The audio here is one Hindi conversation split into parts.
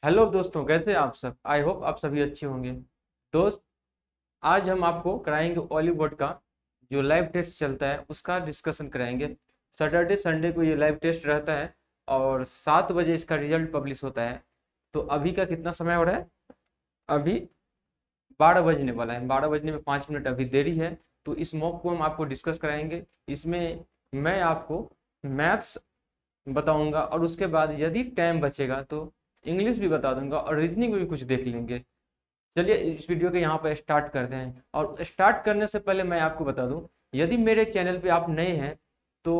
हेलो दोस्तों, कैसे हैं आप सब। आई होप आप सभी अच्छे होंगे। दोस्त, आज हम आपको कराएंगे ऑलीवुड का जो लाइव टेस्ट चलता है उसका डिस्कशन कराएंगे। सैटरडे संडे को ये लाइव टेस्ट रहता है और 7 बजे इसका रिजल्ट पब्लिश होता है। तो अभी का कितना समय हो रहा है? अभी 12 बजने वाला है। 12 बजने में 5 मिनट अभी देरी है। तो इस मॉक को हम आपको डिस्कस कराएंगे। इसमें मैं आपको मैथ्स बताऊंगा और उसके बाद यदि टाइम बचेगा तो इंग्लिश भी बता दूंगा और रीजनिंग में भी कुछ देख लेंगे। चलिए इस वीडियो के यहाँ पर स्टार्ट करते हैं। और स्टार्ट करने से पहले मैं आपको बता दूं, यदि मेरे चैनल पे आप नए हैं तो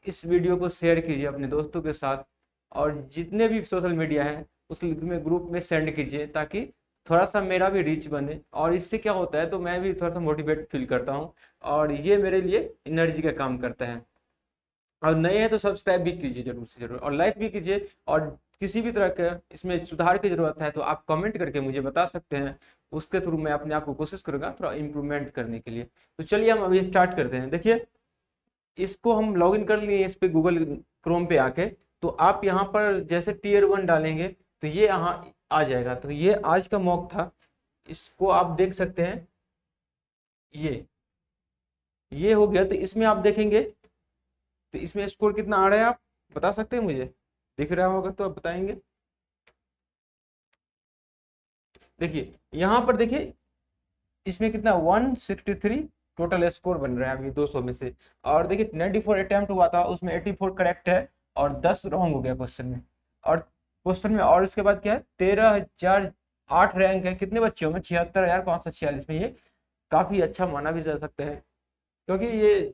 इस वीडियो को शेयर कीजिए अपने दोस्तों के साथ और जितने भी सोशल मीडिया है उस में ग्रुप में सेंड कीजिए ताकि थोड़ा सा मेरा भी रीच बने। और इससे क्या होता है तो मैं भी थोड़ा सा मोटिवेट फील करता हूँ और ये मेरे लिए एनर्जी का काम करता है। और नए हैं तो सब्सक्राइब भी कीजिए जरूर से जरूर और लाइक भी कीजिए। और किसी भी तरह का इसमें सुधार की जरूरत है तो आप कमेंट करके मुझे बता सकते हैं। उसके थ्रू मैं अपने आप को कोशिश करूंगा थोड़ा इम्प्रूवमेंट करने के लिए। तो चलिए हम अभी स्टार्ट करते हैं। देखिए, इसको हम लॉग इन कर लिए इस पे गूगल क्रोम पे आके। तो आप यहाँ पर जैसे टीयर 1 डालेंगे तो ये यहाँ आ जाएगा। तो ये आज का मॉक था, इसको आप देख सकते हैं। ये हो गया। तो इसमें आप देखेंगे तो इसमें स्कोर कितना आ रहा है आप बता सकते हैं मुझे? दिख रहा होगा तो आप बताएंगे। देखिए यहाँ पर देखिए, इसमें कितना 163 टोटल स्कोर बन रहा है अभी 200 में से। और देखिए 94 अटेम्प्ट हुआ था, उसमें 84 करेक्ट है और 10 रॉन्ग हो गया क्वेश्चन में। और क्वेश्चन में और इसके बाद क्या है, 13,008 रैंक है। कितने बच्चों में? 76,546 में। ये काफी अच्छा माना भी जा सकता है क्योंकि ये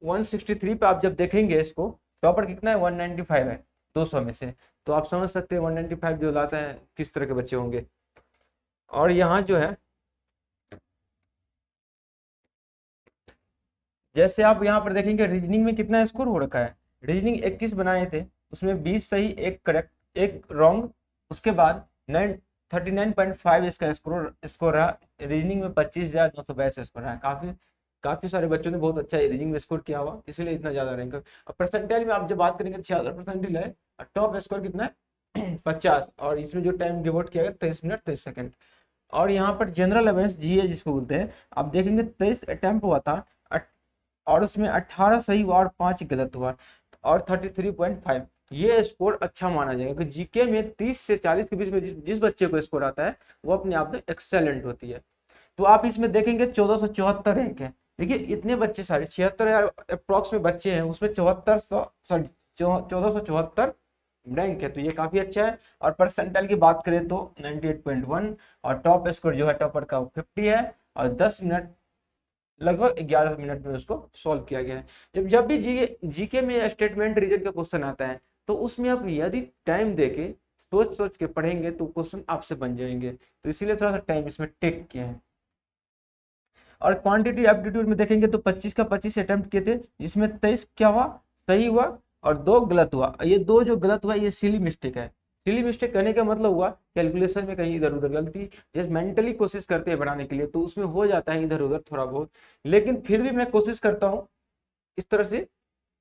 163 पे आप जब देखेंगे इसको, टॉपर कितना है 195 है 200 में से। तो आप समझ सकते हैं 195 जो लाता है किस तरह के बच्चे होंगे। और यहाँ जो है, जैसे आप यहाँ पर देखेंगे रीजनिंग में कितना स्कोर हो रखा है। रीजनिंग 21 बनाए थे, उसमें 20 सही, एक करेक्ट, एक रॉन्ग। उसके बाद 39.5 इसका स्कोर स्कोर रहा। रीजनिंग में 25,922 स्कोर रहा। काफी काफी सारे बच्चों ने बहुत अच्छा रीजनिंग में स्कोर किया हुआ, इसीलिए इतना ज्यादा रैंक। और परसेंटाइल में आप जब बात करेंगे 76 परसेंटाइल है और टॉप स्कोर कितना है 50। और इसमें जो टाइम डिवोट किया गया 23 मिनट 23 सेकंड। और यहाँ पर जनरल अवेयरनेस जीए जिसको बोलते हैं, आप देखेंगे 23 अटेम्प्ट हुआ था और उसमें 18 सही हुआ और 5 गलत हुआ और 33.5। ये स्कोर अच्छा माना जाएगा कि जीके में 30 से 40 के बीच में जिस बच्चे को स्कोर आता है वो अपने आप में एक्सेलेंट होती है। तो आप इसमें देखेंगे 1474 रैंक है। देखिए इतने बच्चे, साढ़े 76,000 अप्रोक्स में बच्चे हैं, उसमें 7400 सॉरी 1474 रैंक है। तो ये काफी अच्छा है। और परसेंटाइल की बात करें तो 98.1। और टॉप स्कोर जो है टॉपर का 50 है। और 10 मिनट, लगभग 11 मिनट में उसको सॉल्व किया गया है। जब जब भी जीके में स्टेटमेंट रीजन का क्वेश्चन आता है तो उसमें आप यदि टाइम देके सोच सोच के पढ़ेंगे तो क्वेश्चन आपसे बन जाएंगे। तो इसीलिए थोड़ा सा टाइम इसमें टेक किया है। और क्वांटिटी एप्टीट्यूड में देखेंगे तो 25 का 25 अटेम्प्ट किए थे, जिसमें 23 क्या हुआ, सही हुआ और 2 गलत हुआ। ये 2 जो गलत हुआ ये सिली मिस्टेक है। सिली मिस्टेक करने का मतलब हुआ कैलकुलेशन में कहीं इधर उधर गलती, जैसे मेंटली कोशिश करते हैं बढ़ाने के लिए तो उसमें हो जाता है इधर उधर थोड़ा बहुत। लेकिन फिर भी मैं कोशिश करता हूँ इस तरह से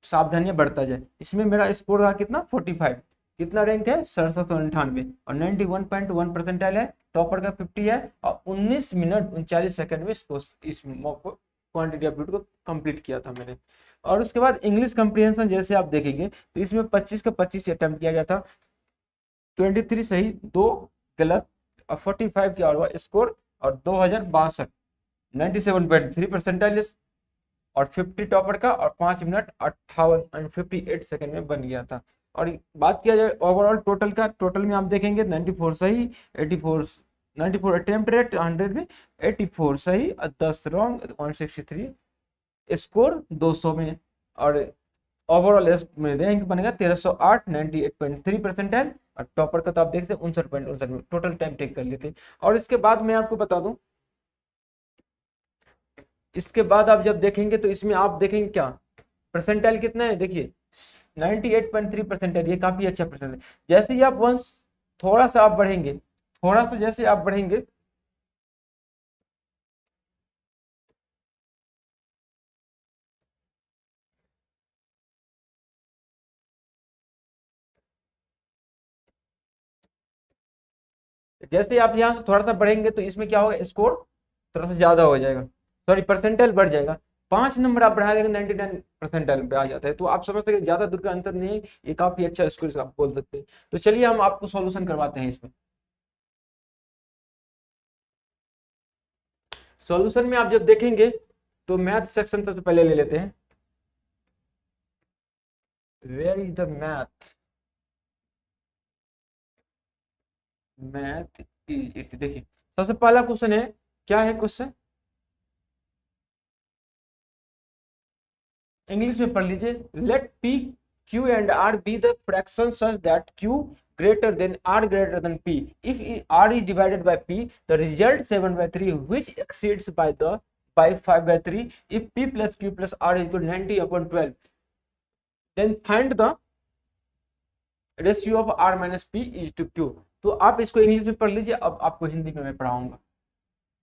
सावधानियां बढ़ता जाए। इसमें मेरा स्कोर रहा कितना 45। कितना रैंक है 6798 और 91.1 परसेंटाइल है। टॉपर का 50 है और 19 मिनट 39 सेकंड में इसको इस मॉक को क्वांटिटी एप्टीट्यूड को कंप्लीट किया था मैंने। और उसके बाद इंग्लिश कंप्रीहेंशन जैसे आप देखेंगे तो इसमें 25 का 25 अटेम्प्ट किया गया था। 23 सही, 2 गलत और 45 क्या हुआ स्कोर। और 2062 97.3 परसेंटाइल और 50 टॉपर का और 5 मिनट 58 सेकंड में बन गया था। और बात किया जाए ओवरऑल टोटल का, टोटल में आप देखेंगे 94 सही, 84 94 अटेम्प्ट रेट 100 में, 84 सही और 10 रॉन्ग 163 स्कोर 200 में। और ओवरऑल में रैंक बनेगा 1308 98.3 परसेंटाइल। और टॉपर का तो आप देखते हैं 59.59 में। टोटल टाइम टेक कर लेते। और इसके बाद मैं आपको बता दूं, इसके बाद आप जब देखेंगे तो इसमें आप देखेंगे क्या परसेंटाइल कितना है। देखिए 98.3 परसेंटाइल, ये काफी अच्छा परसेंटाइल। जैसे ही आप वंस थोड़ा सा आप बढ़ेंगे, थोड़ा सा जैसे आप बढ़ेंगे जैसे आप यहाँ से थोड़ा सा बढ़ेंगे तो इसमें क्या होगा, स्कोर थोड़ा सा ज्यादा हो जाएगा, सॉरी परसेंटाइल बढ़ जाएगा। 5 नंबर आप बढ़ा देंगे 99 परसेंटाइल पे आ जाता है। तो आप समझ सकते हैं ज्यादा दूर का अंतर नहीं है, ये काफी अच्छा स्कोर आप बोल सकते हैं। तो चलिए हम आपको सॉल्यूशन करवाते हैं इसमें। सॉल्यूशन में आप जब देखेंगे तो मैथ सेक्शन सबसे पहले ले लेते हैं। Where is the math, math is, देखिए सबसे पहला क्वेश्चन है, क्या है क्वेश्चन, इंग्लिश में पढ़ लीजिए। Let P Q and R be the fraction such that Q greater than R greater than P, if R is divided by P the result 7/3 which exceeds by 5/3 if p plus q plus r is equal to 90/12, then find the ratio of R minus P is to Q. तो आप इसको इंग्लिश में पढ़ लीजिए, अब आपको हिंदी में मैं पढ़ाऊंगा।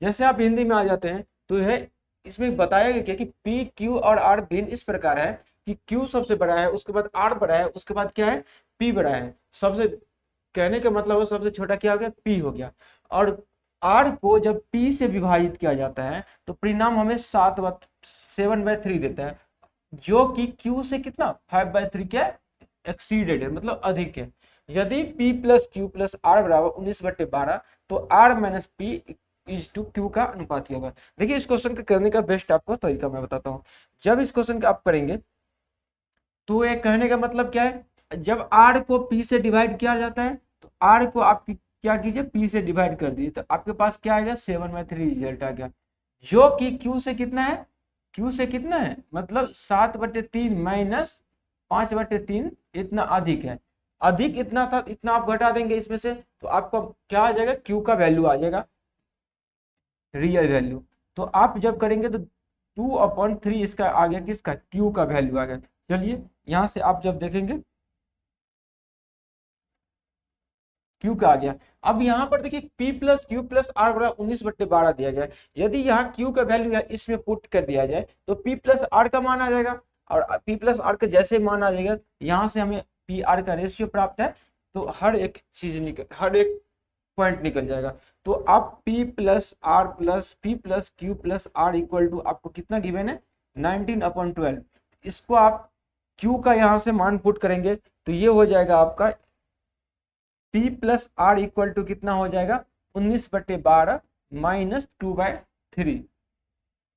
जैसे आप हिंदी में आ जाते हैं तो यह इसमें बताया गया कि पी क्यू और आर भिन्न इस प्रकार है कि क्यू सबसे बड़ा है, उसके बाद आर बड़ा है, उसके बाद क्या है, पी बड़ा है। सबसे कहने का मतलब है सबसे छोटा क्या हो गया, पी हो गया। और आर को जब पी से विभाजित किया जाता है तो परिणाम हमें 7/3 देता है, जो कि क्यू से कितना 5/3 क्या एक्सीडेड है, मतलब अधिक है। यदि p plus Q plus R बराबर 19/12 तो R minus P is to Q का अनुपात होगा। देखिए इस क्वेश्चन के करने का बेस्ट आपको तरीका मैं बताता हूँ। जब इस क्वेश्चन का आप करेंगे तो ये कहने का मतलब क्या है, जब आर को पी से डिवाइड किया जाता है तो आर को आप क्या कीजिए, पी से डिवाइड कर दीजिए, तो आपके पास क्या आएगा 7/3 रिजल्ट आ गया, जो कि क्यू से कितना है, क्यू से कितना है मतलब 7/3 माइनस 5/3 इतना अधिक है। अधिक इतना था, इतना आप घटा देंगे इसमें से तो आपका क्या आ जाएगा, क्यू का वैल्यू आ जाएगा, रियल वैल्यू। तो आप जब करेंगे तो 2/3 इसका आ गया, किसका, क्यू का वैल्यू आ गया। चलिए यहां से आप जब देखेंगे क्यू का आ गया। अब यहाँ पर देखिए p plus Q plus R बराबर 19/12 दिया गया है। यदि यहाँ q का वैल्यू है इसमें पुट कर दिया जाए तो p प्लस आर का मान आ जाएगा, और p प्लस आर का जैसे मान आ जाएगा यहाँ से हमें पी आर का रेशियो प्राप्त है, तो हर एक चीज निकल, हर एक पॉइंट निकल जाएगा। तो आप p plus R plus p plus Q plus R equal to आपको कितना गिवन है 19/12। इसको आप q का यहाँ से मान पुट करेंगे तो ये हो जाएगा आपका p plus R equal to कितना हो जाएगा 19/12 माइनस 2/3।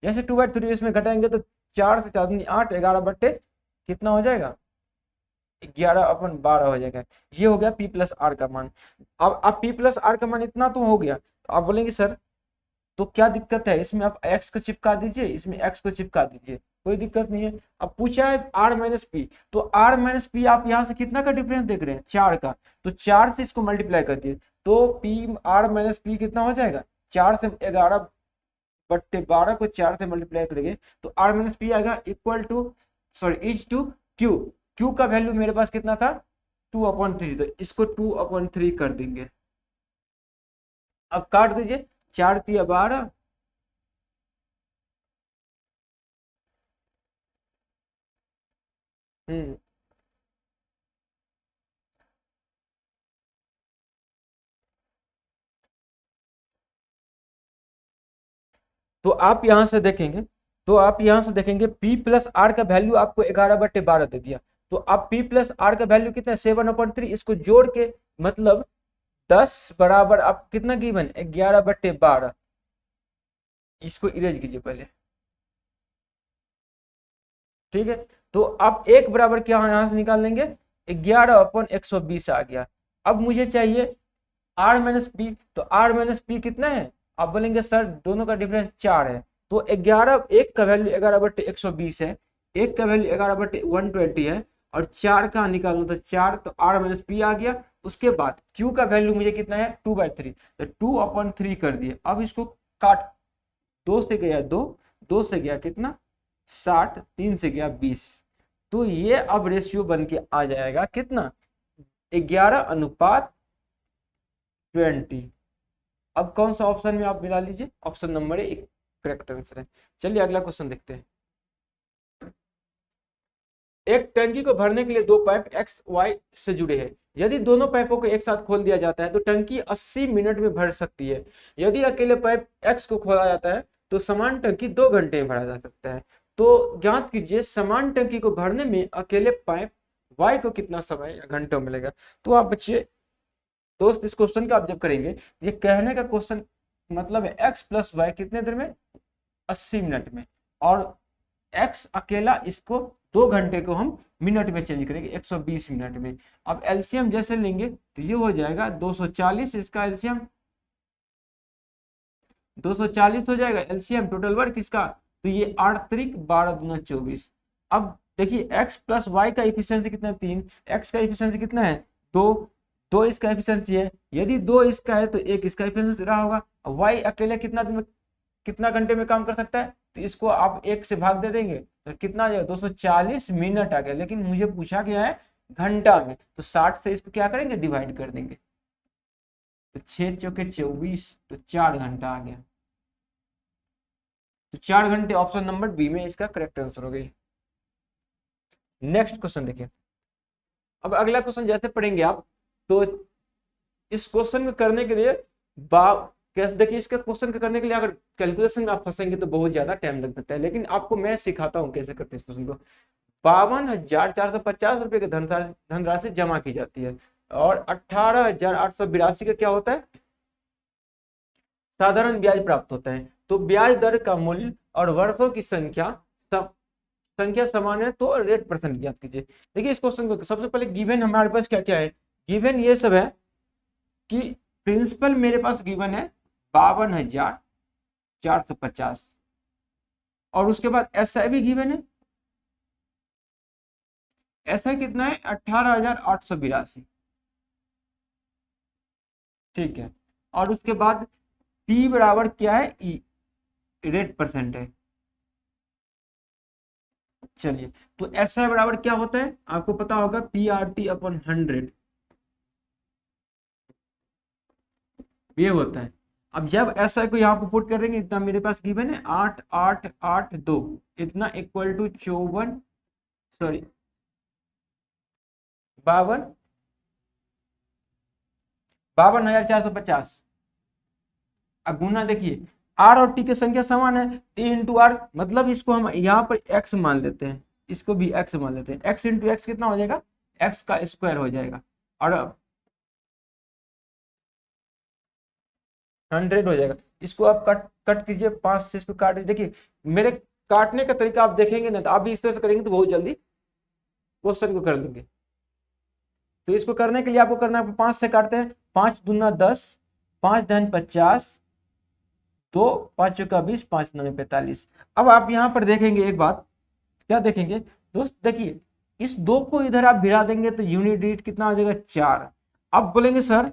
जैसे 2/3 इसमें घटाएंगे तो 4 से 4 दूनी 8, 11 बट्टे कितना हो जाएगा 11/12 हो जाएगा। ये हो गया p प्लस आर का मान। अब p प्लस आर का मान इतना तो हो गया, तो आप बोलेंगे सर तो क्या दिक्कत है, इसमें आप x को चिपका दीजिए, इसमें x को चिपका दीजिए, कोई दिक्कत नहीं है। अब पूछा है r माइनस पी, तो r माइनस पी आप यहाँ से कितना का डिफरेंस देख रहे हैं 4 का, तो 4 से इसको मल्टीप्लाई कर दिए तो p r माइनस पी कितना हो जाएगा, 4 से 11/12 को 4 से मल्टीप्लाई करेंगे तो r माइनस पी आएगा equal to, sorry is to Q. Q का वैल्यू मेरे पास कितना था 2/3, तो इसको 2/3 कर देंगे। अब काट दीजिए, 4 तिया 12, हम्म, तो आप यहां से देखेंगे, तो आप यहां से देखेंगे p प्लस आर का वैल्यू आपको 11/12 दे दिया, तो आप p प्लस आर का वैल्यू कितना है 7/3, इसको जोड़ के मतलब 10 बराबर आप कितना गिवन 11/12, इसको इरेज कीजिए पहले, ठीक है। तो आप एक बराबर क्या यहां से निकाल लेंगे 11/120 आ गया। अब मुझे चाहिए आर माइनस पी, तो आर माइनस पी कितना है, आप बोलेंगे सर दोनों का डिफरेंस 4 है, तो 11, एक का वैल्यू 11/120 है, एक का वैल्यू 11/120 है, और 4 का निकालना तो 4, तो आर माइनस पी आ गया। उसके बाद क्यू का वैल्यू मुझे कितना है 2/3, तो 2/3 कर दिए। अब इसको काट, 2 से गया 2, 2 से गया कितना 60, 3 से गया 20, तो ये अब रेशियो बन के आ जाएगा कितना 11/20। अब कौन सा ऑप्शन में आप मिला लीजिए, ऑप्शन नंबर एक करेक्ट आंसर है। चलिए अगला क्वेश्चन देखते हैं। एक टंकी को भरने के लिए दो पाइप एक्स वाई से जुड़े हैं, यदि दोनों पाइपों को एक साथ खोल दिया जाता है तो टंकी 80 मिनट में भर सकती है। यदि अकेले पाइप एक्स को खोला जाता है तो समान टंकी 2 घंटे में भरा जा सकता है। तो ज्ञात कीजिए समान टंकी को भरने में अकेले पाइप वाई को कितना समय या घंटों में लगेगा। तो आप बच्चे दोस्त इस क्वेश्चन का आप जब करेंगे, ये कहने का क्वेश्चन मतलब है एक्स प्लस वाई कितने देर में, 80 मिनट में, और एक्स अकेला इसको 2 घंटे को हम मिनट में चेंज करेंगे 120 मिनट में। अब एलसीएम जैसे लेंगे तो ये हो जाएगा 240, इसका एलसीएम 240 हो जाएगा एलसीएम टोटल वर्क इसका। तो ये 8 त्रिक 12 दूना 24। अब देखिए x प्लस वाई का इफिशियंसी कितना है 3, x का इफिशियंसी कितना है 2, 2 इसका इफिशियंसी है। यदि 2 इसका है तो 1 इसका इफिशियंसी रहा होगा। y अकेले कितना दिन में कितना घंटे में काम कर सकता है, तो इसको आप 1 से भाग दे देंगे तो कितना आ जाएगा 240 मिनट आ गया। लेकिन मुझे पूछा गया है घंटा में, तो 60 से इसको क्या करेंगे डिवाइड कर देंगे, तो 6 चौके 24, तो 4 घंटा आ गया। तो 4 घंटे ऑप्शन नंबर बी में इसका करेक्ट आंसर हो गई। नेक्स्ट क्वेश्चन देखिए। अब अगला क्वेश्चन जैसे पढ़ेंगे आप, तो इस क्वेश्चन को करने के लिए कैसे देखिए, इसका क्वेश्चन करने के लिए अगर कैलकुलेशन में आप फंसेंगे तो बहुत ज्यादा टाइम लग सकता है, लेकिन आपको मैं सिखाता हूँ कैसे करते हैं इस क्वेश्चन को। 52,450 रुपए की धनराशि जमा की जाती है और 18,882 का क्या होता है, साधारण ब्याज प्राप्त होता है। तो ब्याज दर का मूल्य और वर्षों की संख्या समान है तो रेट परसेंट ज्ञात कीजिए। देखिए इस क्वेश्चन को सबसे पहले गिवन हमारे पास क्या क्या है, गिवन ये सब है कि प्रिंसिपल मेरे पास गिवन है 52,450 और उसके बाद एसआई भी गिवन है, एसआई कितना है 18,882, ठीक है। और उसके बाद टी बराबर क्या है ई, रेट परसेंट है। चलिए तो एसआई बराबर क्या होता है आपको पता होगा, पी आर टी अपॉन 100 ये होता है। अब जब एसआई को यहाँ पर पुट कर देंगे, इतना मेरे पास गिवन है 8882, इतना इक्वल टू 54 सॉरी 52,450। अब गुना देखिए आर और टी की संख्या समान है, टी इंटू आर, मतलब इसको हम यहाँ पर एक्स मान लेते हैं, इसको भी एक्स मान लेते हैं। एक्स इंटू एक्स कितना हो जाएगा, एक्स का स्क्वायर हो जाएगा और 100 हो जाएगा। इसको आप कट कट कीजिए, 5 से इसको काट दीजिए। देखिए मेरे काटने का तरीका आप देखेंगे ना, तो आप भी इस तरह से करेंगे तो बहुत जल्दी क्वेश्चन को कर लेंगे। तो इसको करने के लिए आपको करना है, 5 से काटते हैं, 5 दूना 10, 5 धन 50, 2 5 चौका 20, 5 9 45। अब आप यहाँ पर देखेंगे एक बात, क्या देखेंगे दोस्त, देखिए इस 2 को इधर आप भिड़ा देंगे तो यूनिट डिजिट कितना हो जाएगा 4। अब बोलेंगे सर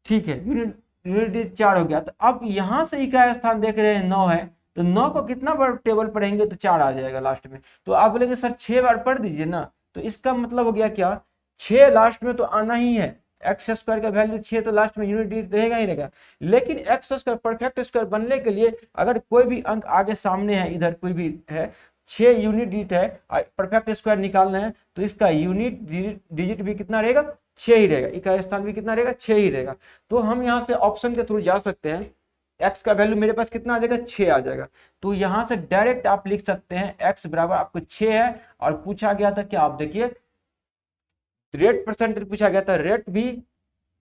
ठीक है यूनिट डिजिट 4 हो गया, तो अब यहाँ से इकाई स्थान देख रहे हैं 9 है, तो 9 को कितना बार टेबल पढ़ेंगे तो 4 आ जाएगा लास्ट में। तो आप बोलेंगे सर 6 बार पढ़ दीजिए ना, तो इसका मतलब हो गया क्या, 6 लास्ट में तो आना ही है। एक्स स्क्वायर का वैल्यू 6 तो लास्ट में यूनिट डिजिट रहेगा ही रहेगा। लेकिन एक्स स्क्वायर परफेक्ट स्क्वायर बनने के लिए अगर कोई भी अंक आगे सामने है, इधर कोई भी है, 6 यूनिट डिजिट है, परफेक्ट स्क्वायर निकालना है, तो इसका यूनिट डिजिट भी कितना रहेगा 6 ही रहेगा, इकाई स्थान भी कितना रहेगा 6 ही रहेगा। तो हम यहाँ से ऑप्शन के थ्रू जा सकते हैं, एक्स का वैल्यू मेरे पास कितना आ जाएगा 6 आ जाएगा। तो यहाँ से डायरेक्ट आप लिख सकते हैं एक्स बराबर आपको 6 है, और पूछा गया था क्या, आप देखिए रेट परसेंटेज पूछा गया था, रेट भी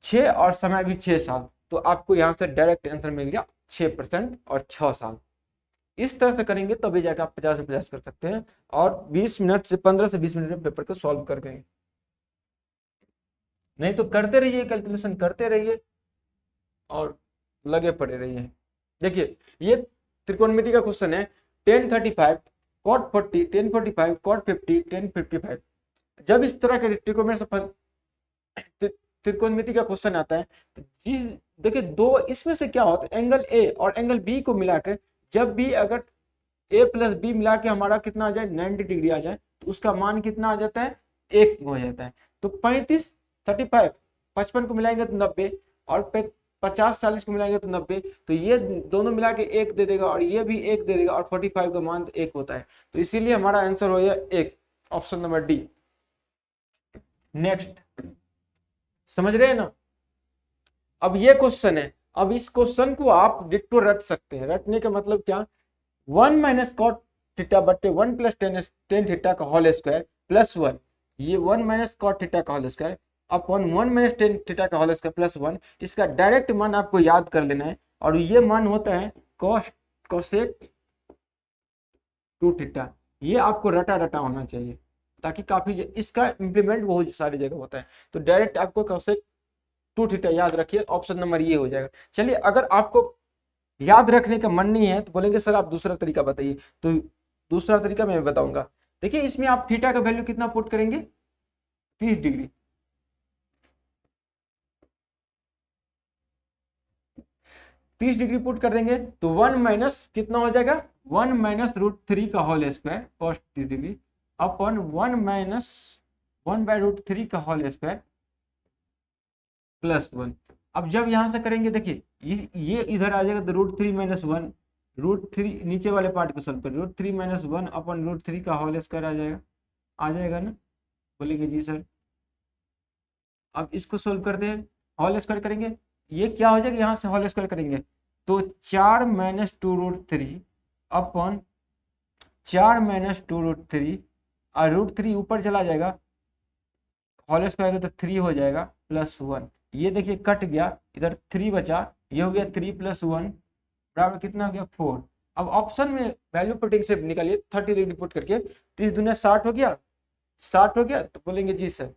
6 और समय भी 6 साल, तो आपको यहाँ से डायरेक्ट आंसर मिल गया 6% और 6 साल। इस तरह से करेंगे तभी जाकर आप 50 में 50 कर सकते हैं, और 20 मिनट से 15 से 20 मिनट में पेपर को सॉल्व कर गए। नहीं तो करते रहिए, कैलकुलेशन करते रहिए और लगे पड़े रहिए। देखिए ये त्रिकोणमिति का क्वेश्चन है, tan 35 cot 40 tan 45 cot 50 tan 55। जब इस तरह के त्रिकोणमिति का क्वेश्चन आता है तो देखिए दो इसमें से क्या होता है, एंगल ए और एंगल बी को मिलाकर जब भी अगर ए प्लस बी मिला के हमारा कितना आ जाए 90 डिग्री आ जाए, तो उसका मान कितना आ जाता है 1 हो जाता है। तो 35 35 55 को मिलाएंगे तो 90, और 50 40 को मिलाएंगे तो 90, तो ये दोनों मिला के 1 दे देगा और ये भी 1 दे देगा, और 45 का मान 1 होता है। तो इसीलिए हमारा आंसर हो जाए 1, ऑप्शन नंबर डी। नेक्स्ट समझ रहे हैं ना। अब ये क्वेश्चन है, अब इस क्वेश्चन को आप डिट्टो रट सकते हैं। रटने का मतलब क्या, 1 माइनस कॉट थीटा बट्टे 1 प्लस टेन थीटा का होल स्क्वायर प्लस 1, ये 1 माइनस कॉट थीटा का whole square upon 1 minus tan theta का होल स्क्वायर प्लस 1, इसका डायरेक्ट मान आपको याद कर लेना है। और ये मान होता है कॉस कोसेक 2 थीटा। ये आपको रटा रटा होना चाहिए, ताकि काफी इसका इंप्लीमेंट बहुत सारी जगह होता है। तो डायरेक्ट आपको कोसेक 2 थीटा याद रखिए, ऑप्शन नंबर ये हो जाएगा। चलिए, अगर आपको याद रखने का मन नहीं है तो बोलेंगे सर आप दूसरा तरीका बताइए, तो दूसरा तरीका मैं बताऊंगा। देखिए, इसमें आप थीटा का वैल्यू कितना पुट करेंगे, 30 डिग्री। 30 डिग्री पुट कर देंगे तो 1 माइनस कितना हो जाएगा, 1 माइनस रूट 3 का whole square cos 30 degree upon 1 minus 1 by root 3 का होल स्क्वायर प्लस 1। अब जब यहां से करेंगे, देखिए ये इधर आ जाएगा तो रूट 3 माइनस 1, रूट 3 नीचे वाले पार्ट को सोल्व करें, रूट 3 माइनस 1 अपॉन रूट 3 का होल स्क्वायर आ जाएगा ना। बोलेंगे जी सर। अब इसको सोल्व करते हैं, होल स्क्वायर करेंगे, ये क्या हो जाएगा, यहाँ से होल स्क्वायर करेंगे तो 4 minus 2 root 3 upon 4 minus 2 root 3, और रूट 3 ऊपर चला जाएगा, होल स्क्वायर तो 3 हो जाएगा प्लस 1। ये देखिए कट गया, इधर 3 बचा, ये हो गया 3 प्लस 1 बराबर कितना हो गया 4। अब ऑप्शन में वैल्यू पुटिंग से निकालिए, 30 डिग्री पुट करके, 30 दुनिया 60 हो गया, 60 हो गया, तो बोलेंगे जी सर।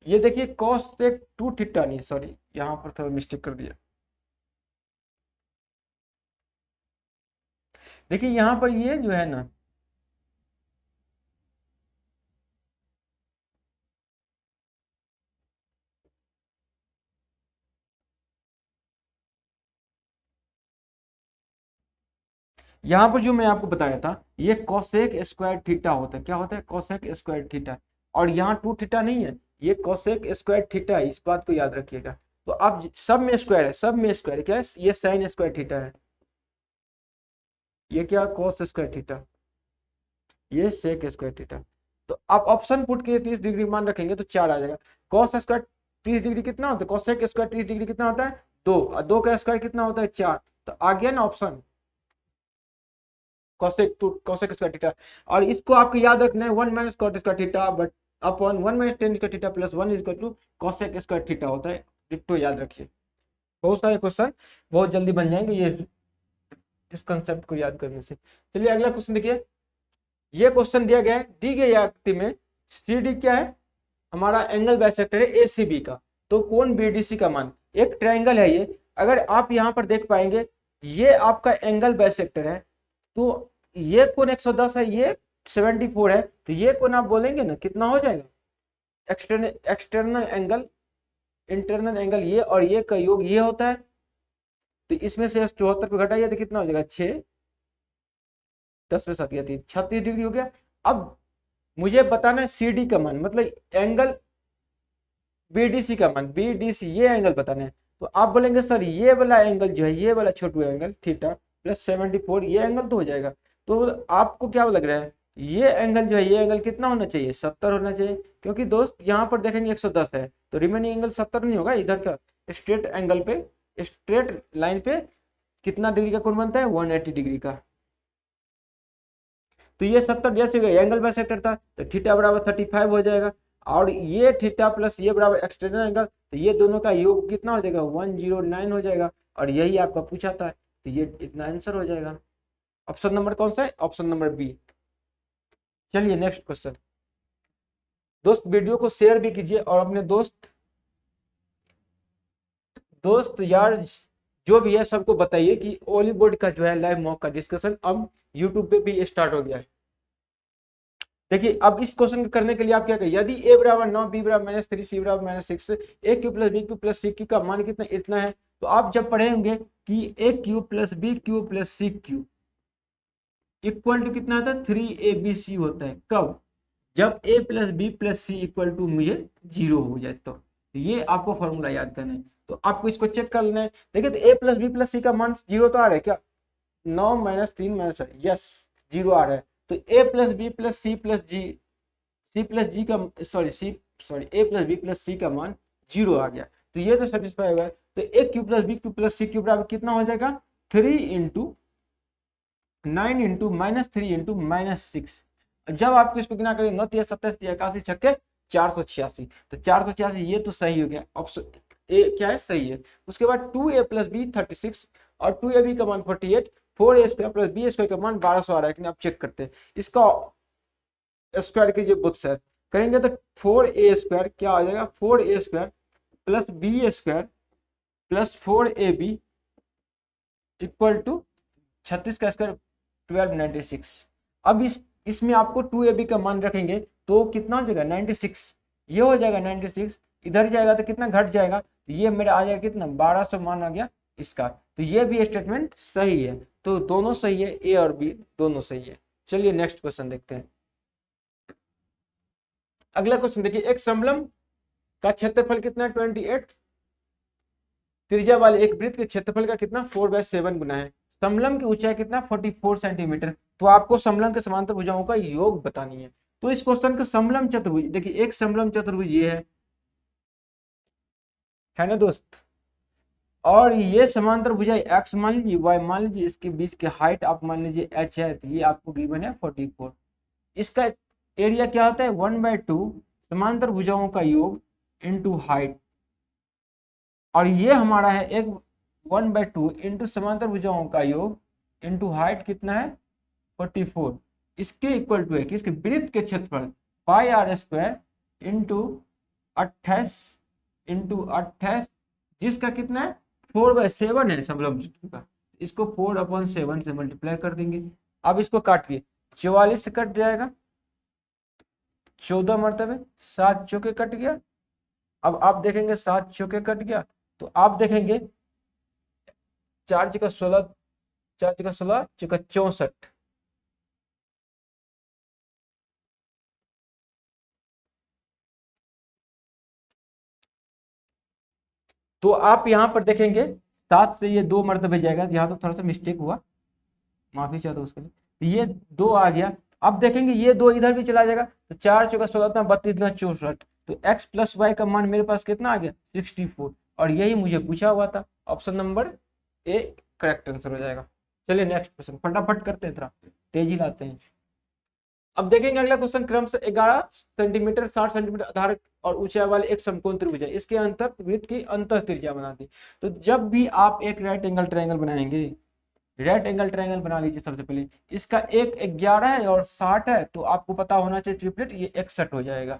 ये देखिए कॉस से 2 थीटा, नहीं सॉरी यहाँ पर थोड़ा मिस्टेक कर दिया। देखिए यहाँ पर ये जो है ना, यहाँ पर जो मैं आपको बताया था, ये कोसेक स्क्वायर थीटा होता है। क्या होता है, कोसेक स्क्वायर थीटा। और यहाँ 2 थीटा नहीं है, ये कोसेक स्क्वायर थीटा है, इस बात को याद रखिएगा। तो अब सब में स्क्वायर है, सब में स्क्वायर क्या है, ये साइन स्क्वायर थीटा है, ये क्या कोस स्क्वायर थीटा, ये सेक स्क्वायर थीटा। तो आप ऑप्शन पुट किए 30 डिग्री मान रखेंगे तो 4 आ जाएगा। कॉस स्क्वायर 30 डिग्री कितना होता है, कोसेक स्क्वायर 30 डिग्री कितना होता है 2, और 2 का स्क्वायर कितना होता है 4। तो आ गया ना ऑप्शन कोसेक स्क्वायर थीटा। और इसको आपको याद रखना है 1 minus cot square theta but upon 1 minus tan square theta plus 1 is equal to cosec square theta होता है। डिट्टो याद रखिए, बहुत सारे क्वेश्चन बहुत जल्दी बन जाएंगे ये इस कंसेप्ट को याद करने से। चलिए अगला क्वेश्चन देखिए, ये क्वेश्चन दिया गया है, दी गई आकृति में सी डी क्या है, हमारा एंगल बाइसेक्टर है ए सी बी का, तो कोण बी डी सी का मान, एक ट्रायंगल है ये। अगर आप यहाँ पर देख पाएंगे, ये आपका एंगल बाइसेक्टर है, तो ये कोण 110 है, ये 74 है, तो ये कोण आप बोलेंगे ना कितना हो जाएगा, एक्सटर्नल एंगल इंटरनल एंगल ये और ये का योग ये होता है। तो इसमें से 74 को घटाइए तो कितना हो जाएगा 6, 10 में 7 गया 3, 36 डिग्री हो गया। अब मुझे बताना है सी डी का मान, मतलब एंगल बीडीसी का मान, बीडीसी ये एंगल बताना है। तो आप बोलेंगे सर ये वाला एंगल जो है, ये वाला छोटू एंगल थीटा प्लस 74 ये एंगल तो हो जाएगा। तो आपको क्या लग रहा है, ये एंगल जो है, ये एंगल कितना होना चाहिए 70 होना चाहिए, क्योंकि दोस्त यहाँ पर देखेंगे 110 है तो रिमेनिंग एंगल 70 नहीं होगा। इधर का स्ट्रेट एंगल पे, स्ट्रेट लाइन पे कितना डिग्री का कोण बनता है 180 डिग्री का। तो ये 70 जैसे एंगल बाइसेक्टर था तो थीटा बराबर 35 हो जाएगा, और ये थीटा प्लस ये बराबर एक्सटर्नल एंगल, तो ये दोनों का योग कितना हो जाएगा 109 हो जाएगा, और यही आपका पूछा था, तो ये इतना आंसर हो जाएगा। ऑप्शन नंबर कौन सा है, ऑप्शन नंबर बी। चलिए नेक्स्ट क्वेश्चन। दोस्त वीडियो को शेयर भी कीजिए और अपने दोस्त यार जो भी है सबको बताइए कि ओली बोर्ड का जो है लाइव मॉक का डिस्कशन अब यूट्यूब पे भी स्टार्ट हो गया है। देखिए अब इस क्वेश्चन को करने के लिए आप क्या करिए, यदि a बराबर 9, b बराबर -3, c बराबर -6, a cube plus B cube plus C cube का मान कितना इतना है, तो आप जब पढ़े होंगे कि a cube plus B cube plus C cube equal to कितना होता है 3abc होता है। कब, जब a plus B plus C equal to मुझे 0 हो जाए तो ये आपको फॉर्मूला याद करना है। तो आपको इसको चेक कर लेना है। देखिए तो a plus B plus c का मान 0 तो आ रहा है क्या, 9 - 3 - 8 यस 0 आ रहा है। तो a plus B plus c plus g, c plus g का sorry c a plus B plus c का मान 0 आ गया, तो ये तो सेटिस्फाई हुआ है। तो a cube plus b cube plus c cube बराबर कितना हो जाएगा, 3 into 9 into minus 3 into minus 6। जब आपको इसको गुना करेंगे 9 3 27 3 81 छक्के 486, तो 486 ये तो सही हो गया, ऑप्शन ए क्या है सही है। उसके बाद 2a प्लस बी 36 और 2ab का मान 48, 4a square plus B square का मान 1200 आ रहा है कि नहीं, आप चेक करते हैं। इसका स्क्वायर कीजिए बुथ साइड, करेंगे तो 4a स्क्वायर क्या आ जाएगा, 4a square plus B square plus 4ab equal to 36 का स्क्वायर 1296। अब इसमें आपको 2ab का मान रखेंगे तो कितना हो जाएगा 96, ये हो जाएगा 96, इधर जाएगा तो कितना घट जाएगा, तो ये मेरा आ जाएगा कितना 1200 मान आ गया इसका। तो ये भी स्टेटमेंट सही है, तो दोनों सही है, ए और बी दोनों सही है। चलिए नेक्स्ट क्वेश्चन देखते हैं। अगला क्वेश्चन देखिए, एक समलंब का क्षेत्रफल कितना है 28, त्रिज्या वाले एक वृत्त के क्षेत्रफल का कितना 4/7 गुना है, समलंब की ऊंचाई कितना 44 सेंटीमीटर। तो आपको समलंब के समांतर भुजाओं का योग बतानी है। तो इस क्वेश्चन का समलंब चतुर्भुज देखिए, एक समलंब चतुर्भुज ये है ना दोस्त, और ये समांतर भुजाएं एक्स मान लीजिए, वाई मान लीजिए, इसके बीच की हाइट आप मान लीजिए एच है, तो ये आपको गिवन है 44। इसका एरिया क्या होता है 1/2 समांतर भुजाओं का योग इंटू हाइट, और ये हमारा है एक 1/2 इंटू समांतर भुजाओं का योग इंटू हाइट कितना है 44, इसके इक्वल टू है कि इसके वृत्त के क्षेत्रफल पाई आर स्क्वायर इंटू 28 इंटू 28, जिसका कितना है 4/7 है समलंब का, इसको 4/7 से मल्टीप्लाई कर देंगे। अब इसको काटिए, 44 से कट जाएगा 14 मरतबे, 7 चौके कट गया। अब आप देखेंगे 7 चौके कट गया, तो आप देखेंगे 4 चौका 16, 4 चौका 16 चौका 64, तो आप यहाँ पर देखेंगे 7 से ये 2 मरतबे जाएगा, यहाँ तो थोड़ा सा मिस्टेक हुआ, माफी चाहता हूँ उसके लिए। तो ये 2 आ गया, अब देखेंगे ये 2 इधर भी चला जाएगा, तो 4 चौका 16 32 गुना 64, तो x प्लस वाई का मान मेरे पास कितना आ गया 64, और यही मुझे पूछा हुआ था। Option number A correct answer हो जाएगा। चलिए नेक्स्ट क्वेश्चन फटाफट करते हैं, थोड़ा तेजी लाते हैं। अब देखेंगे अगला क्वेश्चन, क्रम से 11 सेंटीमीटर 60 सेंटीमीटर आधार और ऊंचाई वाले एक समकोण त्रिभुज है, इसके अंतर वृत्त की अंतः त्रिज्या बना दी। तो जब भी आप एक राइट एंगल ट्रायंगल बनाएंगे, राइट एंगल ट्रायंगल बना लीजिए सबसे पहले, इसका एक 11 है और 60 है, तो आपको पता होना चाहिए ट्रिपलेट ये 61 हो जाएगा।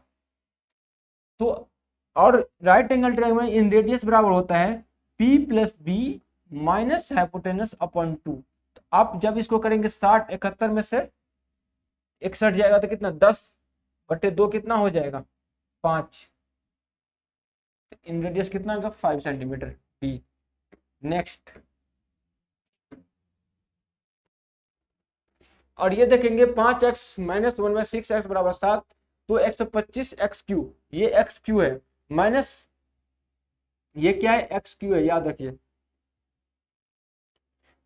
तो और right angle triangle in radius बराबर होता है p plus B minus hypotenuse upon 2। तो आप जब इसको करेंगे 60 71 में से 61 जाएगा तो कितना 10/2 कितना हो जाएगा 5, इन रेडियस कितना होगा 5 सेंटीमीटर p। नेक्स्ट, और ये देखेंगे 5x माइनस 1/6x बराबर 7, तो 125 एक्स क्यू, ये एक्स क्यू है, माइनस ये क्या है एक्स क्यू है, याद रखिए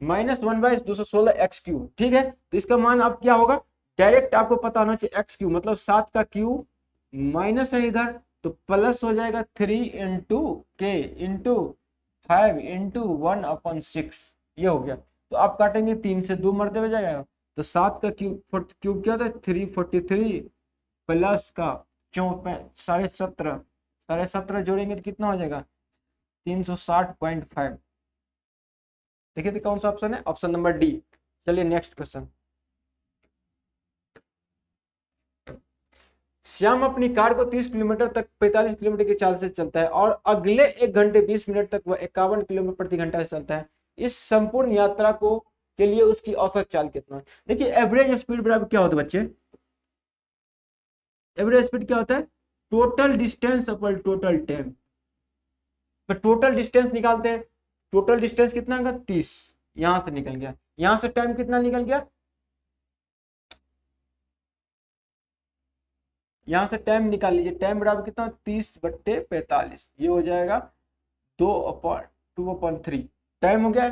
माइनस 1/216 एक्स क्यू, ठीक है। तो इसका मान अब क्या होगा, डायरेक्ट आपको पता होना चाहिए एक्स क्यू मतलब 7 का क्यू माइनस है इधर, तो प्लस हो जाएगा 3 इंटू के इंटू 5 इंटू 1/6, ये हो गया। तो आप काटेंगे 3 से 2 मरते जाएगा, तो 7 का क्यूब क्यूब क्या होता है 343 प्लस का 17.5 17.5 जोड़ेंगे तो कितना हो जाएगा 360.5। देखिए तो कौन सा ऑप्शन है, ऑप्शन नंबर डी। चलिए नेक्स्ट क्वेश्चन, श्याम अपनी कार को 30 किलोमीटर तक 45 किलोमीटर की चाल से चलता है और अगले 1 घंटे 20 मिनट तक वह 51 किलोमीटर प्रति घंटा से चलता है। इस संपूर्ण यात्रा को के लिए उसकी औसत चाल कितना है। देखिए एवरेज स्पीड बराबर क्या होता है बच्चे, एवरेज स्पीड क्या होता है total distance upon total time. तो टोटल डिस्टेंस निकालते हैं, टोटल डिस्टेंस कितना होगा 30, यहां से निकल गया, यहां से टाइम कितना निकल गया, यहां से टाइम निकाल लीजिए, टाइम बराबर कितना 30/45, ये हो जाएगा 2/3 टाइम हो गया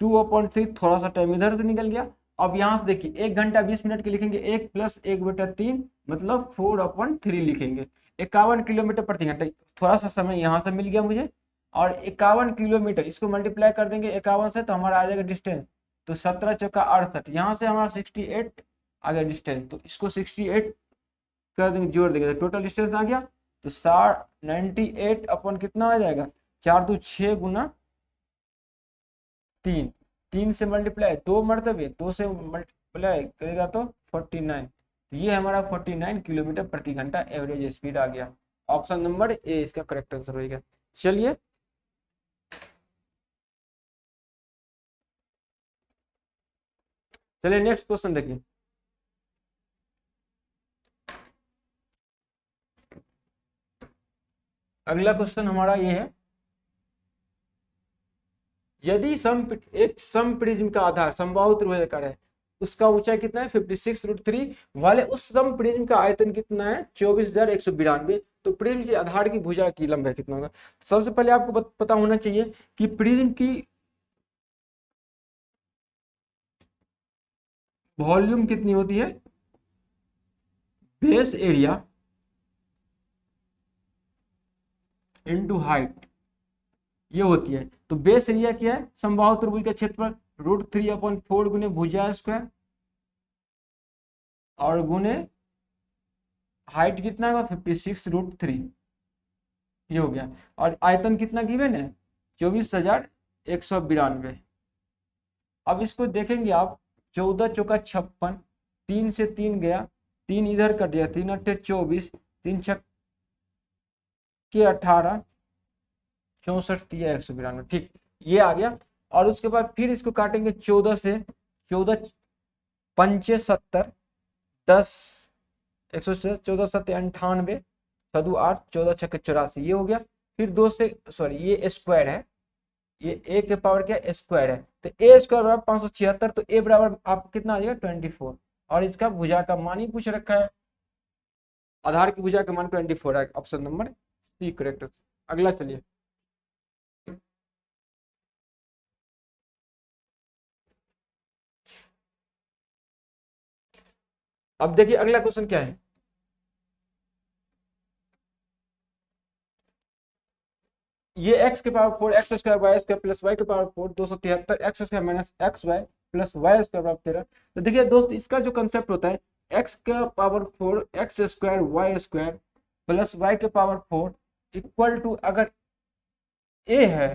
2/3, थोड़ा सा टाइम इधर से निकल गया। अब यहां से देखिए 1 घंटा 20 मिनट के लिखेंगे 1 + 1/3 मतलब 4/3 लिखेंगे। 51 किलोमीटर प्रति घंटा, थोड़ा सा समय यहाँ से मिल गया मुझे, और 51 किलोमीटर इसको मल्टीप्लाई कर देंगे 51 से तो हमारा आ जाएगा डिस्टेंस, तो 17 चौका 68, यहाँ से हमारा 68 आ गया डिस्टेंस, तो इसको 68 कर देंगे, जोड़ देंगे तो टोटल डिस्टेंस आ गया, तो 98 अपन कितना आ जाएगा, 4 2 6 गुना 3, 3 से मल्टीप्लाई 2 मरतबे, 2 से मल्टीप्लाई करेगा तो 49, ये हमारा 49 किलोमीटर प्रति घंटा एवरेज स्पीड आ गया। ऑप्शन नंबर ए इसका करेक्ट आंसर होगा। चलिए नेक्स्ट क्वेश्चन देखिए। अगला क्वेश्चन हमारा ये है, यदि एक समप्रिज्म का आधार समबाहु त्रिभुजाकार है, उसका ऊंचाई कितना है 56√3 वाले उस समप्रिज्म का आयतन कितना है 24,192, तो प्रिज्म के आधार की भुजा की लंबाई कितना होगा। सबसे पहले आपको पता होना चाहिए कि प्रिज्म की वॉल्यूम कितनी होती है, बेस एरिया इनटू हाइट, ये होती है। तो बेस एरिया क्या है, समबाहु त्रिभुज का क्षेत्रफल √3/4 गुने भुजा स्क्वायर और गुने हाइट कितना होगा 56√3, ये हो गया। और आयतन कितना गिवन है 24,192। अब इसको देखेंगे आप, 14 चौका 56, 3 से 3 गया, 3 इधर कट गया, 3 अट्ठे 24, 3 छक्के 18, 64 तिया 192, ठीक ये आ गया। और उसके बाद फिर इसको काटेंगे 14 से, 14 पंचे 70, 10 100 से 14 7 98, 7 8, 14 6 84, ये हो गया। फिर 2 से सॉरी ये स्क्वायर है, ये ए के पावर क्या स्क्वायर है, तो ए स्क्वायर बराबर 576, तो ए बराबर आप कितना आ जाएगा 24, और इसका भुजा का मान ही पूछ रखा है, आधार की भुजा का मान 24 है, ऑप्शन नंबर सी करेक्ट। अगला चलिए, अब देखिए अगला क्वेश्चन क्या है, ये x के power 4 x square Y square plus Y के power 4 273 x square minus x y plus y square बराबर 13। तो देखिए दोस्त, इसका जो कंसेप्ट होता है x का power 4 X square Y square plus Y के पावर 4 इक्वल टू अगर a है,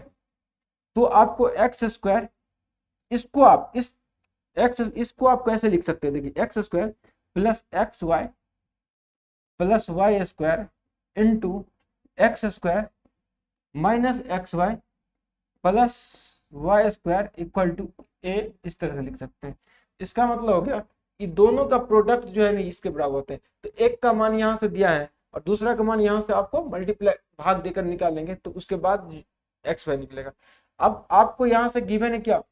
तो आपको एक्स स्क्वायर, इसको आप इसको आप कैसे लिख सकते हैं, देखिए x square plus x y plus y square into x square minus x y plus y square equal to a, इस तरह से लिख सकते हैं। इसका मतलब हो गया कि दोनों का प्रोडक्ट जो है ना इसके बराबर होते हैं, तो एक का मान यहाँ से दिया है और दूसरा का मान यहाँ से आपको मल्टीप्लाई भाग देकर निकालेंगे, तो उसके बाद एक्स वाई निकलेगा। अब आपको यहाँ से गिवन है क्या,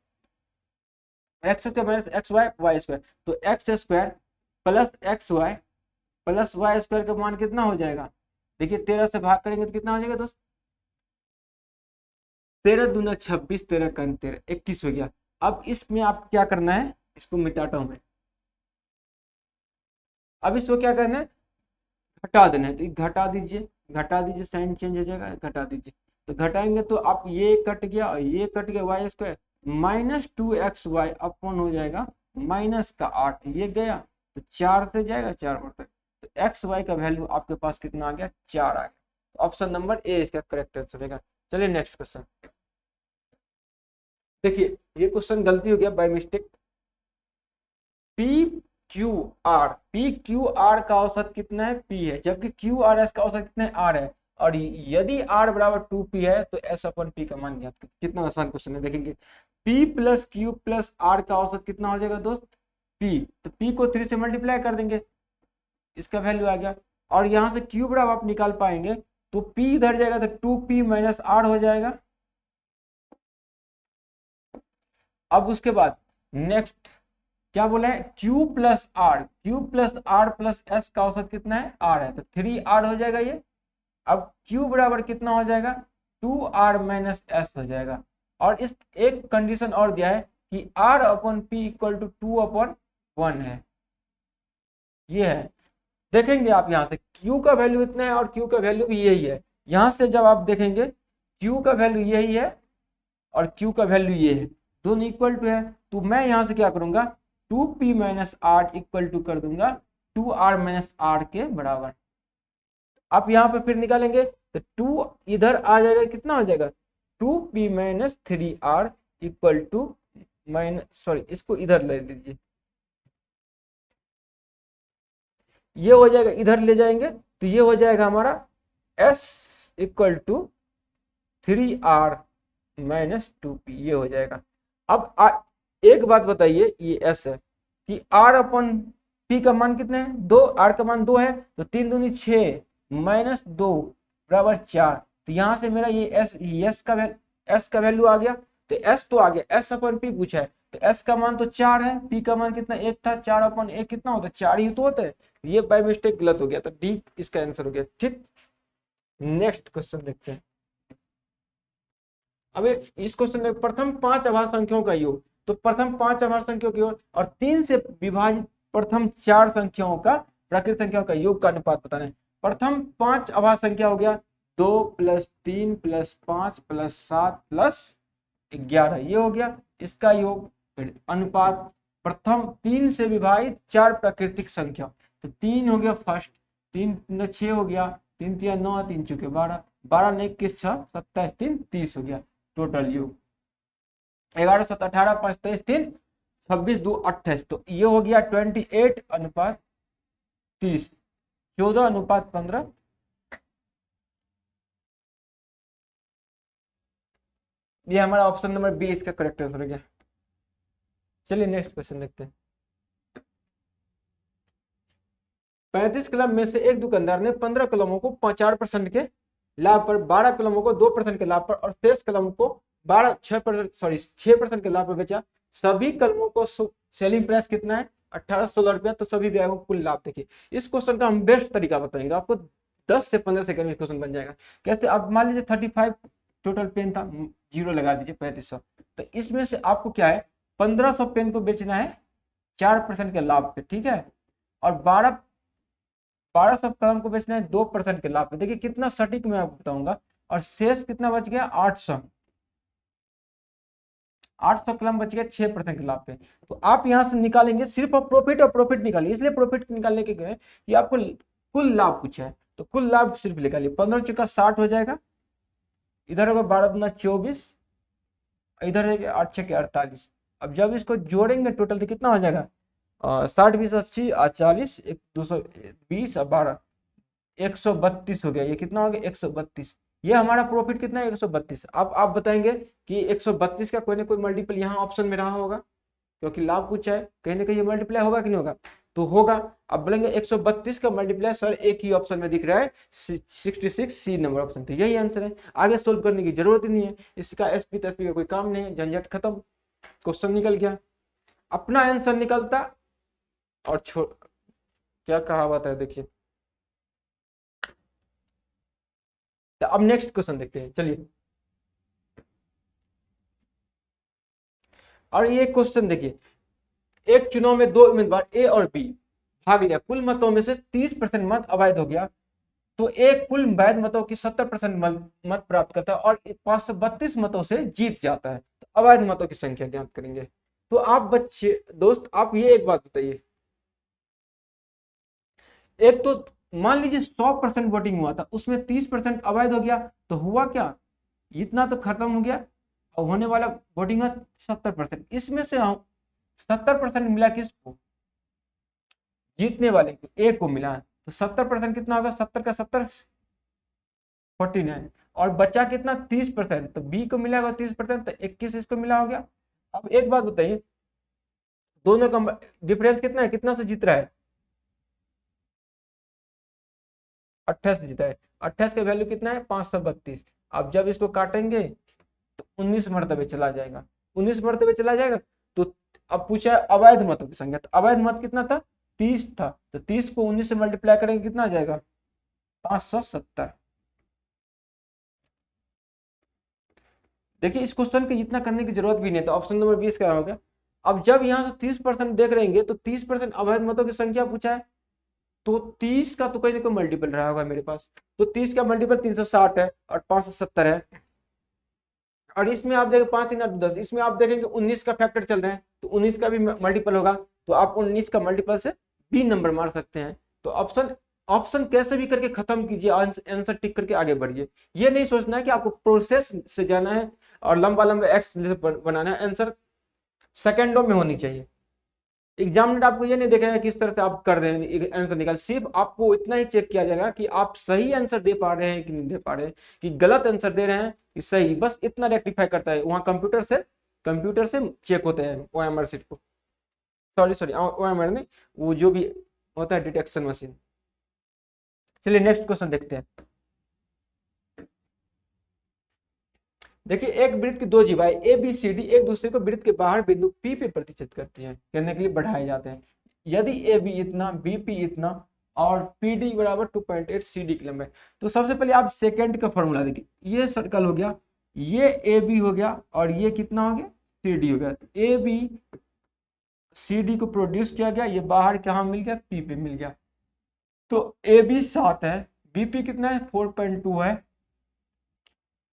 x square minus x y y square, तो x square plus x y plus y square का मान कितना हो जाएगा, देखिए 13 से भाग करेंगे तो कितना हो जाएगा दोस्त, 13 दूना 26, 13 का 13 21 हो गया। अब इसमें आप क्या करना है, इसको मिटाता हूं मैं, अब इसको क्या करना है घटा देना है, तो घटा दीजिए, साइन चेंज हो जाएगा, घटा दीजिए, तो घटाएंगे तो आप ये कट गया और ये कट गया, वाई स्क्वायर माइनस 2xy अपन हो जाएगा माइनस का 8, ये गया तो 4 से जाएगा 4 बढ़ता है, तो एक्स वाई का वैल्यू आपके पास कितना आ गया 4 आ गया। ऑप्शन नंबर ए इसका करेक्ट आंसर रहेगा। चलिए नेक्स्ट क्वेश्चन देखिए, ये क्वेश्चन गलती हो गया by mistake, P Q R का औसत कितना है पी है, जबकि क्यू आर एस का औसत कितना है आर है, और यदि आर बराबर 2p है तो एस अपन पी का मान ज्ञात। कितना आसान क्वेश्चन है, देखेंगे p plus Q plus R का औसत कितना हो जाएगा दोस्त p, तो p को 3 से मल्टीप्लाई कर देंगे, इसका वैल्यू आ गया, और यहाँ से क्यू बराबर आप निकाल पाएंगे तो p इधर जाएगा तो 2p माइनस आर हो जाएगा। अब उसके बाद नेक्स्ट क्या बोला है, Q plus R plus S का औसत कितना है आर है, तो 3r हो जाएगा ये। अब क्यू बराबर कितना हो जाएगा 2r माइनस एस हो जाएगा, और इस एक कंडीशन और दिया है कि r upon P equal to 2/1 है, ये है। देखेंगे आप यहाँ से Q का वैल्यू इतना है और Q का वैल्यू भी यही है। यहाँ से जब आप देखेंगे Q का वैल्यू यही है और Q का वैल्यू ये है, दोनों इक्वल टू है, तो मैं यहाँ से क्या करूंगा 2p minus are equal to कर दूंगा 2r माइनस आर के बराबर। आप यहाँ पे फिर निकालेंगे तो 2 इधर आ जाएगा, कितना हो जाएगा 2p minus 3r equal to minus, sorry इसको इधर ले लीजिए, ये हो जाएगा, इधर ले जाएंगे तो ये हो जाएगा हमारा s equal to 3r minus 2p, ये हो जाएगा। अब एक बात बताइए, ये s है कि r अपन p का मान कितने है 2, r का मान 2 है, तो 3 दूनी 6 माइनस 2 बराबर 4, तो यहाँ से मेरा ये s का वैल्यू आ गया, तो s तो आ गया, s अपन p पूछा है, तो s का मान तो 4 है, p का मान कितना 1 था, 4 अपन 1 कितना होता है 4 ही तो होता है, ये बाय मिस्टेक गलत हो गया, तो डी इसका आंसर हो गया। ठीक, नेक्स्ट क्वेश्चन देखते हैं। अब इस क्वेश्चन में प्रथम 5 अभाज्य संख्याओं का योग, तो प्रथम 5 अभाज्य संख्याओं की योग और 3 से विभाजित प्रथम 4 संख्याओं का प्राकृत संख्याओं का योग का अनुपात बताना है। प्रथम 5 अभाज्य संख्या हो गया 2 + 3 + 5 + 7 + 11, ये हो गया इसका योग। फिर अनुपात प्रथम 3 से विभाजित 4 प्राकृतिक संख्या, तो 3 हो गया फर्स्ट, 3 × 6 हो गया, 3 × 3 = 9, 3 × 4 = 12, 12 × 1 = 6, 27 × 3 = 30 हो गया टोटल योग। 11 × 7 = 18, 5 × 23 = 3, 26 × 2 = 28, तो ये हो गया 28:30, 14:15। ये हमारा ऑप्शन नंबर बी इसका करेक्ट आंसर हो गया। चलिए नेक्स्ट क्वेश्चन देखते हैं। 35 कलम में से एक दुकानदार ने 15 कलमों को 4% के लाभ पर, 12 कलमों को 2% के लाभ पर और शेष कलम को 6% के लाभ पर बेचा। सभी कलमों को सेलिंग प्राइस कितना है 1816 रुपया, तो सभी ब्याह को कुल लाभ। देखिए इस क्वेश्चन का हम बेस्ट तरीका बताएंगे आपको, 10 से 15 सेकंड में क्वेश्चन बन जाएगा। कैसे, आप मान लीजिए 35 टोटल पेन था, जीरो लगा दीजिए 3500, तो इसमें से आपको क्या है 1500 पेन को बेचना है 4% के लाभ पे, ठीक है, और 1200 कलम को बेचना है 2% के लाभ पे। देखिए कितना सटीक मैं आपको बताऊंगा। और शेष कितना बच गया 800 कलम बच गया 6% के लाभ पे। तो आप यहां से निकालेंगे सिर्फ और प्रॉफिट निकालिए, इसलिए प्रॉफिट निकालने के गए कि आपको कुल लाभ पूछा है, तो कुल लाभ सिर्फ निकालिए। 15 × 60 हो जाएगा, इधर होगा 12 × 24, इधर है 8 × 6 = 48। अब जब इसको जोड़ेंगे टोटल तो कितना हो जाएगा 60 20 80 40 220 और 12 132 हो गया। ये कितना हो गया 132। ये हमारा प्रॉफिट कितना है 132। अब आप बताएंगे कि 132 का कोई ना कोई मल्टीपल यहाँ ऑप्शन में रहा होगा, क्योंकि लाभ पूछा है, कहीं ना कहीं ये मल्टीप्लाई होगा कि नहीं होगा, तो होगा। अब बोलेंगे 132 का मल्टीप्लाई सर एक ही ऑप्शन में दिख रहा है 66 सी नंबर ऑप्शन, तो यही आंसर है। आगे सोल्व करने की जरूरत ही नहीं है, इसका एसपी तसपी का कोई काम नहीं है, झंझट खत्म, क्वेश्चन निकल गया, अपना आंसर निकलता और क्या कहावत है देखिए। तो अब नेक्स्ट क्वेश्चन देखते हैं, चलिए। और ये क्वेश्चन देखिए, एक चुनाव में 2 उम्मीदवार ए और बी भाग लिया, कुल मतों में से 30% मत अवैध हो गया, तो एक कुल वैध मतों की 70% मत प्राप्त करता है और 532 मतों से जीत जाता है, तो अवैध मतों की संख्या ज्ञात करेंगे। तो आप बच्चे दोस्त आप ये एक बात बताइए, एक तो मान लीजिए 100% वोटिंग हुआ था, उसमें 30% अवैध हो गया, तो हुआ क्या, इतना तो खत्म हो गया, और होने वाला वोटिंग 70%, इसमें से 70% मिला किसको, जीतने वाले को, ए को मिला, तो 70% कितना होगा, 70 का 70 49, और बचा कितना 30%, तो बी को मिला होगा 30%, तो 21 इसको मिला हो गया। अब एक बात बताइए, दोनों का डिफरेंस कितना है, कितना से जीत रहा है 28 से जीता है, 28 का वैल्यू कितना है 532। अब जब इसको काटेंगे तो 19 मरतबे चला जाएगा, 19 मरतबे चला जाएगा। तो अब पूछा है अवैध मतों की संख्या, तो अवैध मत कितना था 30 था, तो 30 को 19 से मल्टीप्लाई करेंगे कितना आ जाएगा 570। देखिए इस क्वेश्चन को इतना करने की जरूरत भी नहीं, तो ऑप्शन नंबर 20 का होगा। अब जब यहाँ से 30% देख रहेंगे तो 30% अवैध मतों की संख्या पूछा है, तो 30 का तो कोई ना कोई मल्टीपल रहा होगा मेरे पास। तो 30 का मल्टीपल 360 है और 570 है। और इसमें आप देखें 5 3 8 10, इसमें आप देखेंगे 19 का फैक्टर चल रहा है, तो 19 का भी मल्टीपल होगा। तो आप 19 का मल्टीपल से बी नंबर मार सकते हैं। तो ऑप्शन ऑप्शन कैसे भी करके खत्म कीजिए, आंसर टिक करके आगे बढ़िए। ये नहीं सोचना है कि आपको प्रोसेस से जाना है और लंबा लंबा एक्स बनाना है। आंसर सेकेंडों में होनी चाहिए। एग्जामिनर आपको ये नहीं देखेगा किस तरह से आप कर रहे हैं आंसर निकाल, सिर्फ आपको इतना ही चेक किया जाएगा कि आप सही आंसर दे पा रहे हैं कि नहीं दे पा रहे हैं, कि गलत आंसर दे रहे हैं कि सही, बस इतना रेक्टिफाई करता है। वहाँ कंप्यूटर से चेक होते हैं ओएमआर सीट को, सॉरी ओएमआर नहीं, वो जो भी होता है डिटेक्शन मशीन। चलिए नेक्स्ट क्वेश्चन देखते हैं। देखिए एक वृत्त की दो जीवाएं ए बी सी डी एक दूसरे को वृत्त के बाहर बिंदु पी पे प्रतिच्छेद करती हैं, करने के लिए बढ़ाए जाते हैं। यदि ए बी इतना, बी पी इतना और पी डी बराबर 2.8 सी डी की लंबाई। तो सबसे पहले आप सेकेंड का फॉर्मूला देखिए, ये सर्कल हो गया, ये ए बी हो गया और ये कितना हो गया, सी डी हो गया। तो ए बी सी डी को प्रोड्यूस किया गया, ये बाहर कहाँ मिल गया, पी पे मिल गया। तो ए बी 7 है, बी पी कितना है 4.2 है,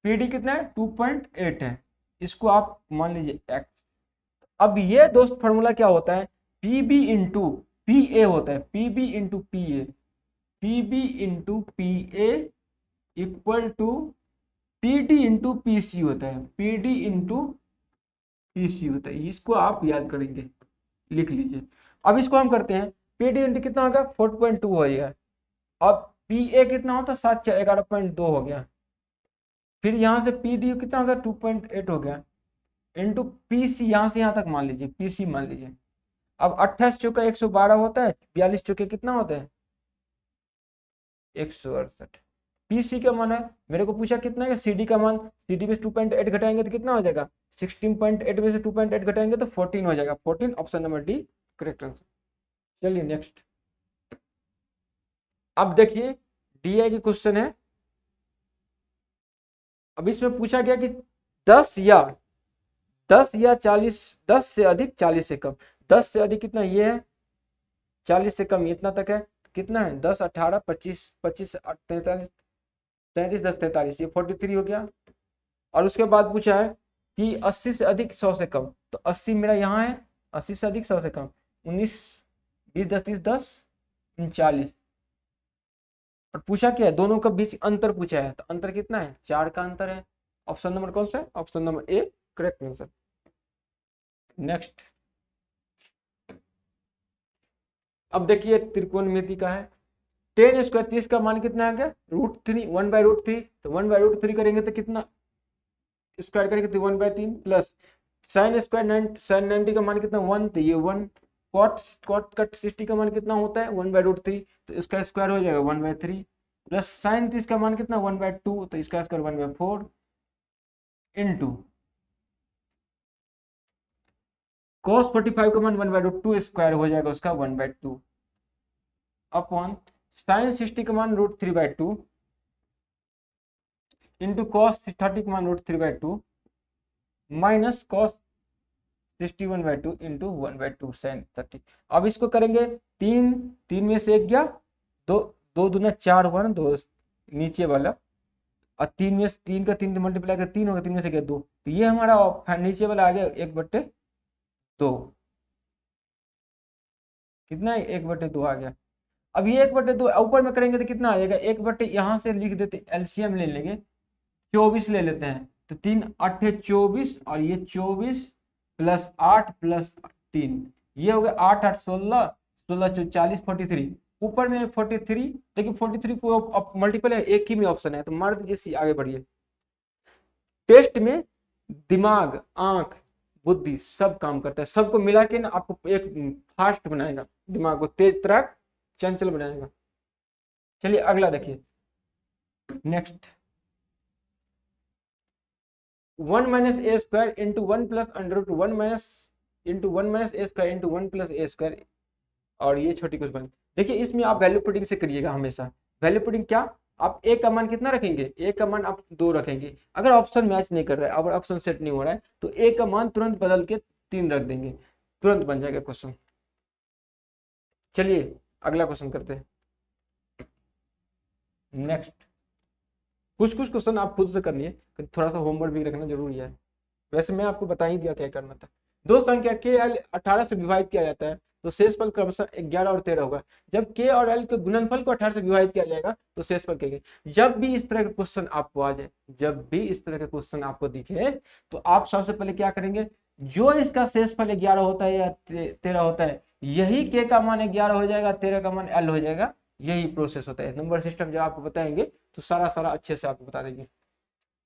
पीडी कितना है 2.8 है, इसको आप मान लीजिए x। अब ये दोस्त फॉर्मूला क्या होता है, पीबी इंटू पी ए होता है, PB into P A, PB into P A equal to PD into PC होता है, पीडी इंटू पीसी होता है। इसको आप याद करेंगे, लिख लीजिए। अब इसको हम करते हैं, पीडी इंटू कितना होगा 4.2 हो गया, अब पी ए कितना होता है 7 4 11.2 हो गया, फिर यहाँ से पी डी कितना हो गया 2.8 हो गया, इंटू पी सी, यहाँ से यहाँ तक मान लीजिए पी सी मान लीजिए। अब 28 चौका 112 होता है, 42 चौके कितना होता है 168। पी सी का मान है, मेरे को पूछा कितना है सी डी का मान, सी डी में 2.8 घटाएंगे तो कितना हो जाएगा 16.8 में से 2.8 घटाएंगे तो 14 हो जाएगा, 14 option number D correct answer. चलिए नेक्स्ट। अब देखिए डी की क्वेश्चन है। अब इसमें पूछा गया कि 10 या 40, 10 से अधिक 40 से कम, 10 से अधिक कितना ये है 40 से कम इतना तक है, कितना है 10 18 25 25 43 33 10 43, ये 43 हो गया। और उसके बाद पूछा है कि 80 से अधिक 100 से कम, तो 80 मेरा यहाँ है, 80 से अधिक 100 से कम 19 20 10 30 10 39। और पूछा क्या है दोनों का बीच अंतर पूछा है, तो अंतर कितना है 4 का अंतर है। ऑप्शन नंबर कौन सा है, option number A correct answer. Next. अब देखिए त्रिकोणमिति का है, 10 स्क्वायर 30 का मान कितना आ गया √3, 1/√3, तो 1/√3 करेंगे तो कितना स्क्वायर करेंगे तो 1/3 प्लस साइन स्क्वायर साइन 90 का मान कितना 1, तो ये 1, कॉट कट 60 का मान कितना होता है 1/√3, तो इसका स्क्वायर हो जाएगा 1/3 प्लस साइन 30 का मान कितना 1/2, तो इसका स्क्वायर 1/4 इंटू cos 45 का मान 1/2 स्क्वायर हो जाएगा उसका 1/2 अपॉन साइन 60 का मान √3/2 इंटू cos 30 का मान √3/2 माइनस cos 61/2 इंटू 1/2 साइन 30। अब इसको करेंगे 3 में से 1 गया, 2 दूना 4 हुआ ना, 2 नीचे वाला, और 3 में 3 का 3 मल्टीप्लाई कर 3 होगा, 3 में से गया 2, तो ये हमारा नीचे वाला आ गया 1/2, कितना है 1/2 आ गया। अब ये 1/2 ऊपर में करेंगे तो कितना आ जाएगा 1/, यहाँ से लिख देते एलसीएम ले लेंगे 24 ले लेते हैं, तो 3 8 24 और ये 24 प्लस 8 प्लस 3, ये हो गया 8 8 16 16 40 43, ऊपर में 43, देखिए 43 को मल्टीपल है, एक ही में ऑप्शन है तो मार दीजिए सी, आगे बढ़िए। टेस्ट में दिमाग आंख बुद्धि सब काम करता है, सबको मिला के ना आपको एक फास्ट बनाएगा, दिमाग को तेज तराक चंचल बनाएगा। चलिए अगला देखिए next. 1 - a square into 1 plus √1 minus into 1 - a square into 1 plus a square, और ये छोटी कुछ बन। देखिए इसमें आप वैल्यू पुटिंग से करिएगा हमेशा। वैल्यू पुटिंग क्या, आप a का मान कितना रखेंगे, a का मान आप 2 रखेंगे, अगर ऑप्शन मैच नहीं कर रहा है, अगर ऑप्शन सेट नहीं हो रहा है तो a का मान तुरंत बदल के 3 रख देंगे, तुरंत बन जाएगा क्वेश्चन। चलिए अगला क्वेश्चन करते हैं। नेक्स्ट, कुछ कुछ क्वेश्चन आप खुद से करनी है, थोड़ा सा होमवर्क भी रखना जरूरी है। वैसे मैं आपको बता ही दिया क्या करना था। दो संख्या के एल 18 से विभाजित किया जाता है तो शेषफल क्रमशः 11 और 13 होगा। जब के और एल के गुणनफल को 18 से विभाजित किया जाएगा तो शेषफल क्या होगा। जब भी इस तरह का क्वेश्चन आपको आ जाए, जब भी इस तरह का क्वेश्चन आपको दिखे, तो आप सबसे पहले क्या करेंगे, जो इसका शेषफल 11 होता है या 13 होता है, यही के का मान 11 हो जाएगा, 13 का मान एल हो जाएगा। यही प्रोसेस होता है। नंबर सिस्टम जब आपको बताएंगे तो सारा सारा अच्छे से आपको बता देंगे।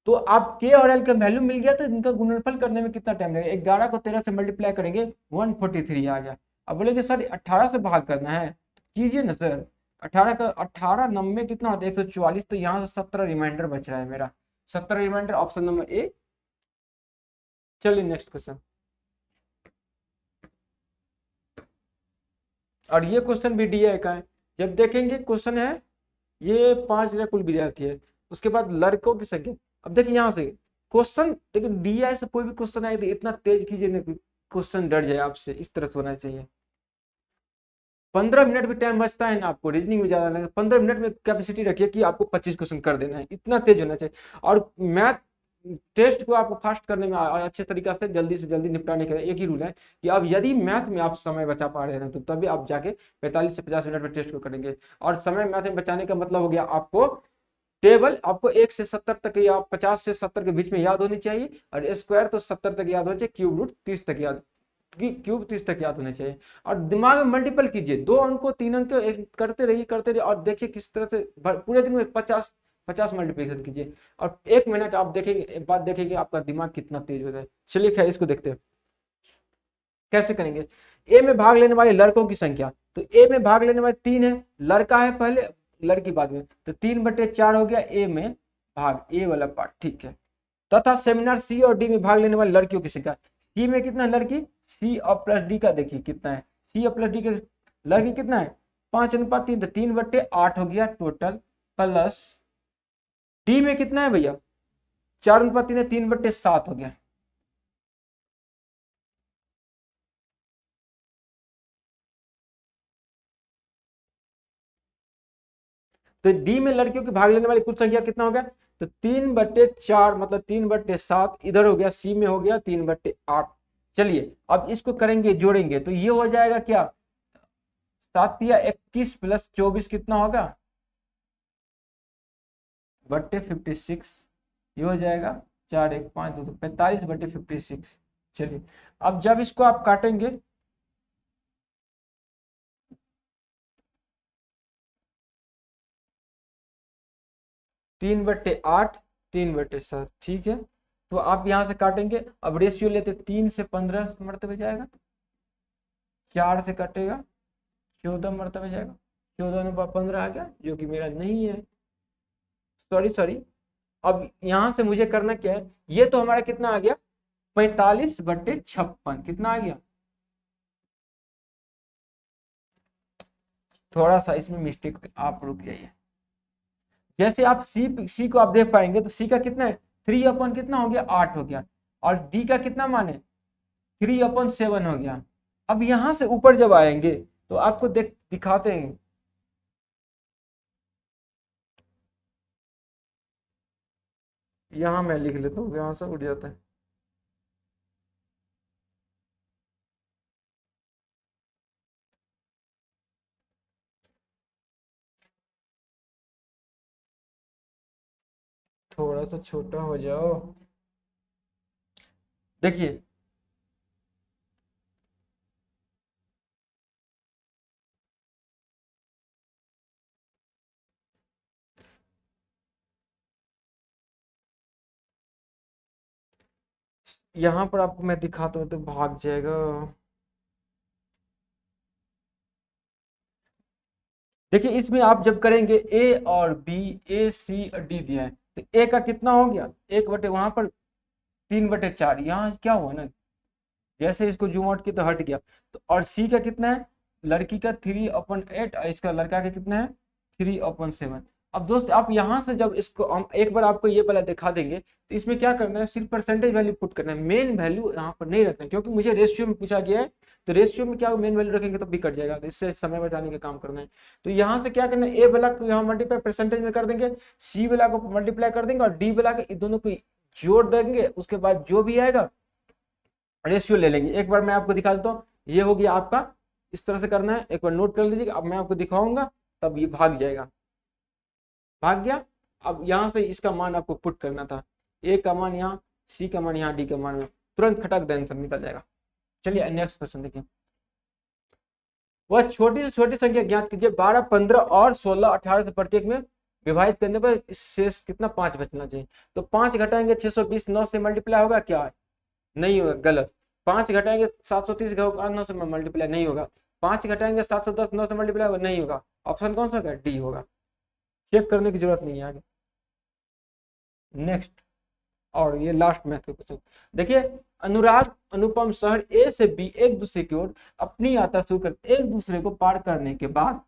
तो आप के और एल का वैल्यू मिल गया तो इनका गुणनफल करने में कितना टाइम लगेगा। 11 को 13 से मल्टीप्लाई करेंगे 143 आ गया। अब बोलेंगे सर 18 से भाग करना है, कीजिए ना सर। 18 का 18 90 कितना होता है 144, तो यहाँ से 17 रिमाइंडर बच रहा है मेरा, 17 रिमाइंडर, ऑप्शन नंबर ए। चलिए नेक्स्ट क्वेश्चन। और ये क्वेश्चन भी डीआई का है। जब देखेंगे क्वेश्चन है, ये 5 कुल विद्यार्थी है, उसके बाद लड़कों की संख्या। अब देखिए यहाँ से क्वेश्चन, देखिए डीआई से कोई भी क्वेश्चन आए तो इतना तेज कीजिए ना कि क्वेश्चन डर जाए आपसे, इस तरह से होना चाहिए। 15 मिनट भी टाइम बचता है ना आपको, रीजनिंग में ज्यादा लगे, 15 मिनट में कैपेसिटी रखिए कि आपको 25 क्वेश्चन कर देना है, इतना तेज होना चाहिए। और मैथ टेस्ट को आपको फास्ट करने में और अच्छे तरीका से जल्दी निपटाने का एक ही रूल है कि अब यदि मैथ में आप समय बचा पा रहे हैं तो तभी आप जाके 45 से 50 मिनट में टेस्ट को करेंगे। और समय मैथ में बचाने का मतलब हो गया, आपको टेबल आपको 1 से 70 तक या 50 से 70 के बीच में याद होनी चाहिए, और स्क्वायर तो 70 तक याद होना चाहिए, क्यूब रूट 30 तक याद, क्यूब 30 तक याद होना चाहिए। और दिमाग में मल्टीपल कीजिए, 2 अंकों 3 अंक करते रहिए और देखिए किस तरह से पूरे दिन में 50 मल्टीप्लिकेशन कीजिए, और 1 महीने का आप देखेंगे, एक बात देखेंगे आपका दिमाग कितना तेज होता है। चलिए खैर इसको देखते हैं कैसे करेंगे। ए में भाग लेने वाले लड़कों की संख्या, तो ए में भाग लेने वाले 3 है, लड़का है पहले लड़की बाद में, तो 3/4 हो गया ए में भाग, ए वाला पार्ट, ठीक है। तथा सेमिनार सी और डी में भाग लेने वाली लड़कियों की संख्या, सी में कितना है लड़की, सी और प्लस डी का देखिए कितना है, सी और प्लस डी का लड़की कितना है 5:3, तो 3/8 हो गया टोटल, प्लस डी में कितना है भैया 4:3 है, 3/7 हो गया। तो डी में लड़कियों के भाग लेने वाली कुल संख्या कितना हो गया, तो 3/4 मतलब 3/7 इधर हो गया, सी में हो गया 3/8। चलिए अब इसको करेंगे, जोड़ेंगे तो ये हो जाएगा क्या, 7×21 + 24 कितना होगा /56, ये हो जाएगा 4 1 5 2 45/56। चलिए अब जब इसको आप काटेंगे, तीन बट्टे 3/7, ठीक है। तो आप यहां से काटेंगे, अब रेशियो लेते 3 से 15 मरतबे जाएगा, 4 से कटेगा 14 मरतबे जाएगा, 14/15 आ गया, जो कि मेरा नहीं है, सॉरी। अब यहां से मुझे करना क्या है, ये तो हमारा कितना आ गया 45/56, कितना आ गया, थोड़ा सा इसमें मिस्टेक, आप रुक जाइए। जैसे आप सी को आप देख पाएंगे तो सी का कितना है 3 कितना हो गया 8 हो गया, और डी का कितना मान है 3/7 हो गया। अब यहां से ऊपर जब आएंगे तो आपको दिखाते हैं, यहां मैं लिख लेता हूँ, यहां से उठ जाता है। थोड़ा सा छोटा हो जाओ, देखिए यहां पर आपको मैं दिखाता हूँ तो भाग जाएगा। देखिए इसमें आप जब करेंगे ए और बी, ए सी और डी दिया है, तो ए का कितना हो गया 1 वहां पर 3/4, यहाँ क्या हुआ ना, जैसे इसको जूम आउट किया तो हट गया। तो और सी का कितना है लड़की का 3/8, और इसका लड़का का कितना है 3/7। अब दोस्त आप यहाँ से जब इसको हम एक बार आपको ये वाला दिखा देंगे, तो इसमें क्या करना है, सिर्फ परसेंटेज वैल्यू पुट करना है, मेन वैल्यू यहाँ पर नहीं रखना है, क्योंकि मुझे रेशियो में पूछा गया है तो रेशियो में क्या मेन वैल्यू रखेंगे तो भी कट जाएगा, तो इससे समय बचाने का काम करना है। तो यहाँ से क्या करना है, ए वाला को यहाँ मल्टीप्लाई परसेंटेज में कर देंगे, सी वाला को मल्टीप्लाई कर देंगे और डी वाला के दोनों को जोड़ देंगे, उसके बाद जो भी आएगा रेशियो ले लेंगे। एक बार मैं आपको दिखा देता हूँ, ये हो गया आपका, इस तरह से करना है, एक बार नोट कर लीजिएगा। अब मैं आपको दिखाऊंगा तब ये भाग जाएगा, भाग गया। अब यहाँ से इसका मान आपको पुट करना था, ए का मान यहाँ, सी का मान यहाँ, डी का मान में, तुरंत खटक दें आंसर निकल जाएगा। चलिए नेक्स्ट क्वेश्चन देखिए, वह छोटी से छोटी संख्या ज्ञात कीजिए 12, 15 और 16, 18 से प्रत्येक में विभाजित करने पर शेष कितना 5 बचना चाहिए। तो 5 घटाएंगे 620, 9 से मल्टीप्लाई होगा क्या, नहीं होगा, गलत। 5 घटाएंगे 730 होगा, 9 से मल्टीप्लाई नहीं होगा। 5 घटाएंगे 710, 9 से मल्टीप्लाई होगा, नहीं होगा। ऑप्शन कौन सा होगा, डी होगा, चेक करने की जरूरत नहीं है आगे। नेक्स्ट, और ये लास्ट मैथ का क्वेश्चन देखिए, अनुराग अनुपम शहर ए से बी एक दूसरे की ओर अपनी यात्रा शुरू कर, एक दूसरे को पार करने के बाद,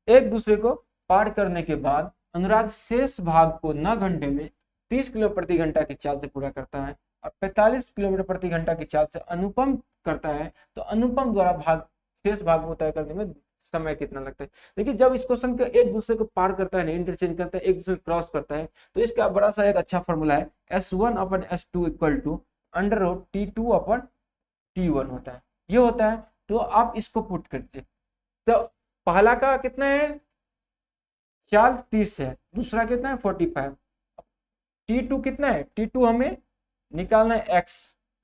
एक दूसरे को पार करने के बाद अनुराग शेष भाग को 9 घंटे में 30 किलोमीटर प्रति घंटा की चाल से पूरा करता है और 45 किलोमीटर प्रति घंटा की चाल से अनुपम करता है, तो अनुपम द्वारा भाग शेष भाग को तय करने में समय कितना लगता है। देखिए जब इस क्वेश्चन को एक दूसरे को पार करता है, इंटरचेंज करता है, एक दूसरे को क्रॉस करता है, तो इसका बड़ा सा एक अच्छा फॉर्मूला है, S1 upon S2 equal to under root T2 upon T1 होता है, ये होता है। तो आप इसको पुट करते, तो पहला का कितना है, चाल 30 है, दूसरा कितना है 45, T2 कितना है, T2 हमें निकालना है x,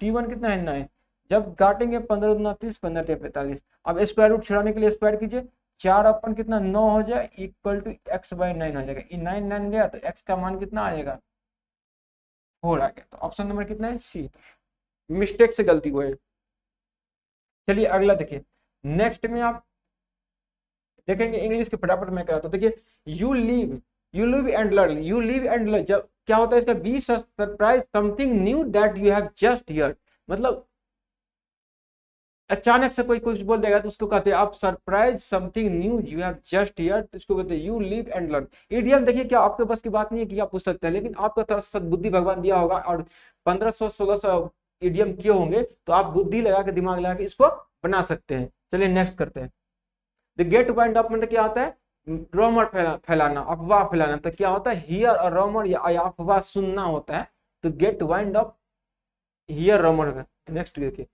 T1 कितना है 9, जब काटेंगे 15 दूना 30, 15 या 45। अब स्क्वायर रूट छुड़ाने के लिए स्क्वायर कीजिए, 4 अपन कितना 9 हो जाए इक्वल टू x बाई 9 हो जाएगा, 9 9 गया तो x का मान कितना आ जाएगा 4 आ गया। तो ऑप्शन नंबर कितना है सी, मिस्टेक से गलती हुई है। चलिए अगला देखिए, नेक्स्ट में आप देखेंगे इंग्लिश के फटाफट में कराता हूं। देखिए you live and learn, you live and learn, जब क्या होता है इसका, be surprise something knew that you have just heard, मतलब अचानक से कोई कुछ बोल देगा तो उसको कहते हैं आप surprise something new you have just heard, तो इसको कहते हैं you live and learn. Idiom देखिए क्या आपके बस की बात नहीं है कि आप पूछ सकते हैं, लेकिन आपको थोड़ा सद्बुद्धि भगवान दिया होगा और 1500-1600 इडियम किए होंगे, तो आप बुद्धि लगा के दिमाग लगा के इसको बना सकते हैं। चलिए नेक्स्ट करते हैं, द गेट वाइंड अप मतलब क्या होता है, रोमर फैलाना, अफवाह फैलाना। तो क्या होता है हियर और रोमर या अफवाह सुनना होता है, तो get wind up here rumour. Next देखिए,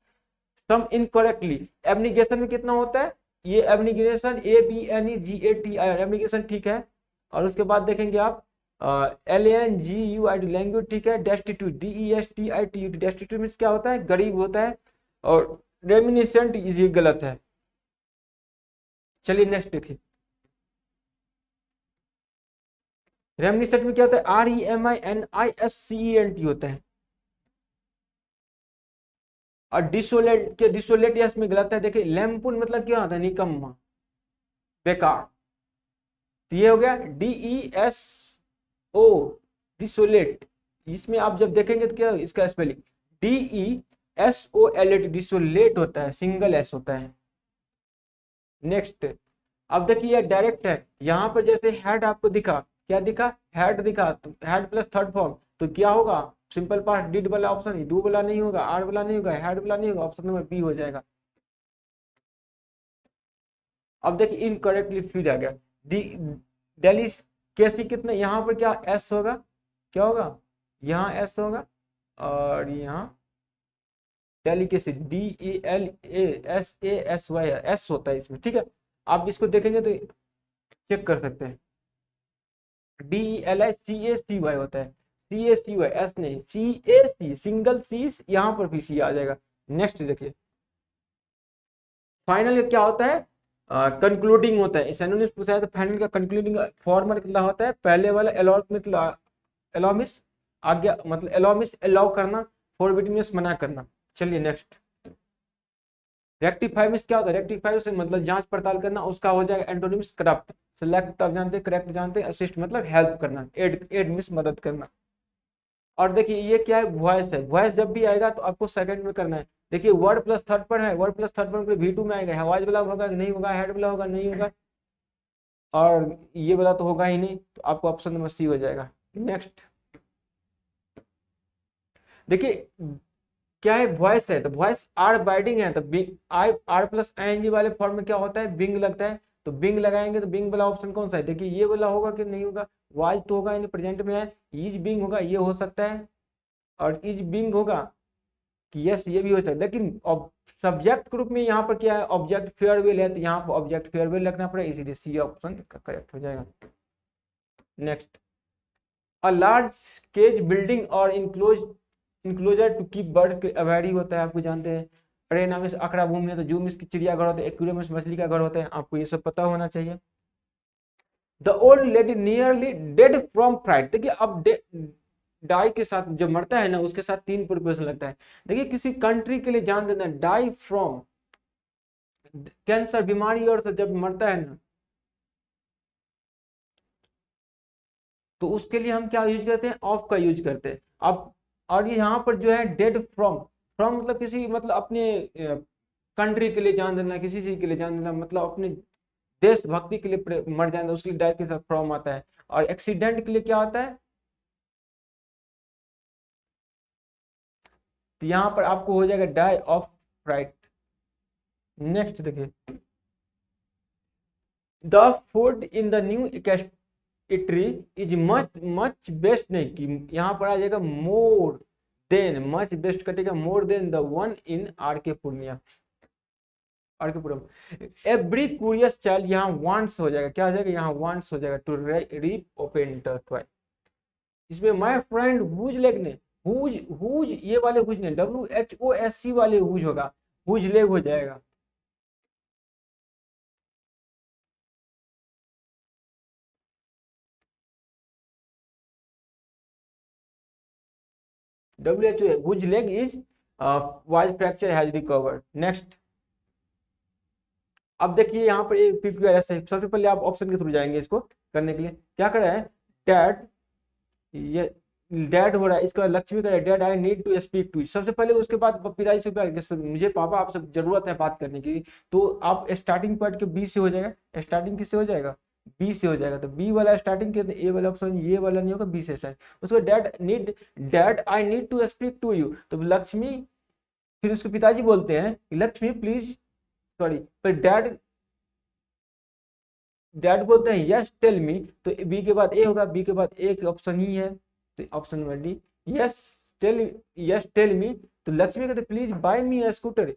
सम इनकरेक्टली, एब्निगेशन में कितना होता है, ये एब्निगेशन ABNEGATI एब्निगेशन ठीक है। और उसके बाद देखेंगे आप LANGUID लैंग्वेज ठीक है, डेस्टिट्यूट DESTITUT डेस्टिट्यूट मींस क्या होता है, गरीब होता है, और रेमिनिसेंट ये गलत है। चलिए नेक्स्ट देखिए, रेमिनिसेंट में क्या होता है REMINISCENT होता है, और डिसोलेट यस में गलत है। देखिए लैम्पुन मतलब क्या होता है, निकम्मा, बेकार। तो ये हो गया DESO डिसोलेट, इसमें आप जब देखेंगे तो क्या इसका स्पेलिंग DESOLAT डिसोलेट होता है, सिंगल एस होता है। नेक्स्ट, अब देखिए डायरेक्ट है, यहाँ पर जैसे हेड आपको दिखा, क्या दिखा, हेड दिखा, तो हेड प्लस थर्ड फॉर्म, तो क्या होगा सिंपल पार्ट, डिड वाला ऑप्शन, डू वाला नहीं होगा, आर वाला नहीं होगा, हेड वाला नहीं होगा, ऑप्शन नंबर बी हो जाएगा। अब देखिए इनकरेक्टली फ्यूज आ गया, दिल्ली कैसी कितने, यहाँ पर क्या एस होगा, क्या होगा, यहाँ एस होगा, और यहाँ डेलीकेसी DELASASY एस होता है इसमें, ठीक है। आप इसको देखेंगे तो चेक कर सकते हैं, DELICACY होता है, CACY एस नहीं, CAC सिंगल सी, यहाँ पर भी सी आ जाएगा। नेक्स्ट देखिए, फाइनल क्या होता है, कंक्लूडिंग होता है, सिनोनिम्स पूछा है तो फाइनल का कंक्लूडिंग फॉर्मल कितना होता है, पहले वाला एलॉमिस आज्ञा, मतलब एलॉमिस अलाउ करना, फॉरबिडनेस मना करना। चलिए नेक्स्ट, रेक्टिफाई में क्या होता है, रेक्टिफाई से मतलब जांच पड़ताल करना, उसका हो जाएगा एंटोनिम्स करप्ट, सेलेक्ट तब जानते, करेक्ट जानते, असिस्ट मतलब हेल्प करना, एड मींस मदद करना। और देखिए ये क्या है, वॉइस है, वॉइस जब भी आएगा तो आपको सेकंड में करना है। देखिए वर्ड प्लस थर्ड पर है, वर्ड प्लस थर्ड पर V2 में आएगा, आवाज वाला होगा नहीं होगा, हेड वाला होगा नहीं होगा, और ये वाला तो होगा ही नहीं, तो आपको ऑप्शन नंबर सी हो जाएगा। नेक्स्ट देखिए क्या है, वॉइस है, तो वॉइस आर बाइडिंग है, तो bing I R plus ING वाले फॉर्म में क्या होता है, बिंग लगता है, तो बिंग लगाएंगे तो बिंग वाला ऑप्शन कौन सा है, देखिए ये वाला होगा कि नहीं होगा, वाज तो होगा, यानी प्रेजेंट में है, इज बिंग होगा, ये हो सकता है, और इज बिंग होगा कि यस ये भी हो सकता है, लेकिन सब्जेक्ट ग्रुप में यहाँ पर क्या है, ऑब्जेक्ट फेयरवेल है, तो यहाँ पर ऑब्जेक्ट फेयरवेल रखना पड़ेगा, इसीलिए सी ऑप्शन इसका करेक्ट हो जाएगा। Next, a large cage building or enclosure to keep bird aviary होता है, आपको जानते हैं, अरेना में अकड़ा भूमि है, तो जूम इसकी चिड़ियाघर होता है, एक्वेरियम में मछली का घर होता है, आपको ये सब पता होना चाहिए। The old lady nearly dead from fried, देखिए अब डाई के साथ जो मरता है ना, उसके साथ 3 प्रिपोजिशन लगता है, देखिए किसी कंट्री के लिए जान देना, डाई फ्रॉम कैंसर बीमारी और जब मरता है ना, तो उसके लिए हम क्या यूज करते हैं, ऑफ का यूज करते हैं। अब और ये यहाँ पर जो है डेड फ्रॉम, फ्रॉम मतलब किसी, मतलब अपने कंट्री के लिए जान देना, किसी चीज के लिए जान देना, मतलब अपने देशभक्ति के लिए मर जाना, उसके लिए डाई के साथ फ्रॉम आता है। और एक्सीडेंट के लिए क्या आता है, तो यहाँ पर आपको हो जाएगा डाई ऑफ फ्राइट। नेक्स्ट देखिए, the food in the new eatery is much much best, नहीं कि यहाँ पर आ जाएगा मोर देन, मच बेस्ट कटेगा, more than the one in are के पूर्णिया, आर के पुरम। एवरी क्यूरियस चाइल्ड, यहाँ वांट्स हो जाएगा, क्या हो जाएगा, यहाँ वांट्स हो जाएगा, टू रीप ओपन टॉय। इसमें माय फ्रेंड हुज लेग ने, हुज हुज ये वाले हुज ने, WHOSC वाले हुज होगा, हुज लेग हो जाएगा। WHO whose leg is was fracture has recovered. Next, अब देखिए यहाँ पर एक PQRS है, सबसे पहले आप ऑप्शन के थ्रू जाएंगे, इसको करने के लिए क्या कर रहा है, डैड, ये डैड हो रहा है, इसके बाद लक्ष्मी का dad I need to speak to, सबसे पहले, उसके बाद पिताजी से मुझे पापा आपसे जरूरत है बात करने की, तो आप स्टार्टिंग पॉइंट के बी से हो जाएगा, स्टार्टिंग किससे हो जाएगा, बी से हो जाएगा, तो बी वाला स्टार्टिंग के, ए वाला ऑप्शन ये वाला नहीं होगा, बी से स्टार्ट, उसके dad I need to speak to you, तो लक्ष्मी, फिर उसके पिताजी बोलते हैं लक्ष्मी प्लीज, सॉरी, फिर डैड बोलते हैं यस टेल मी, तो बी के बाद ए होगा, बी के बाद एक ऑप्शन ही है, तो option number D, yes tell me, तो लक्ष्मी कहते please buy me a scooter,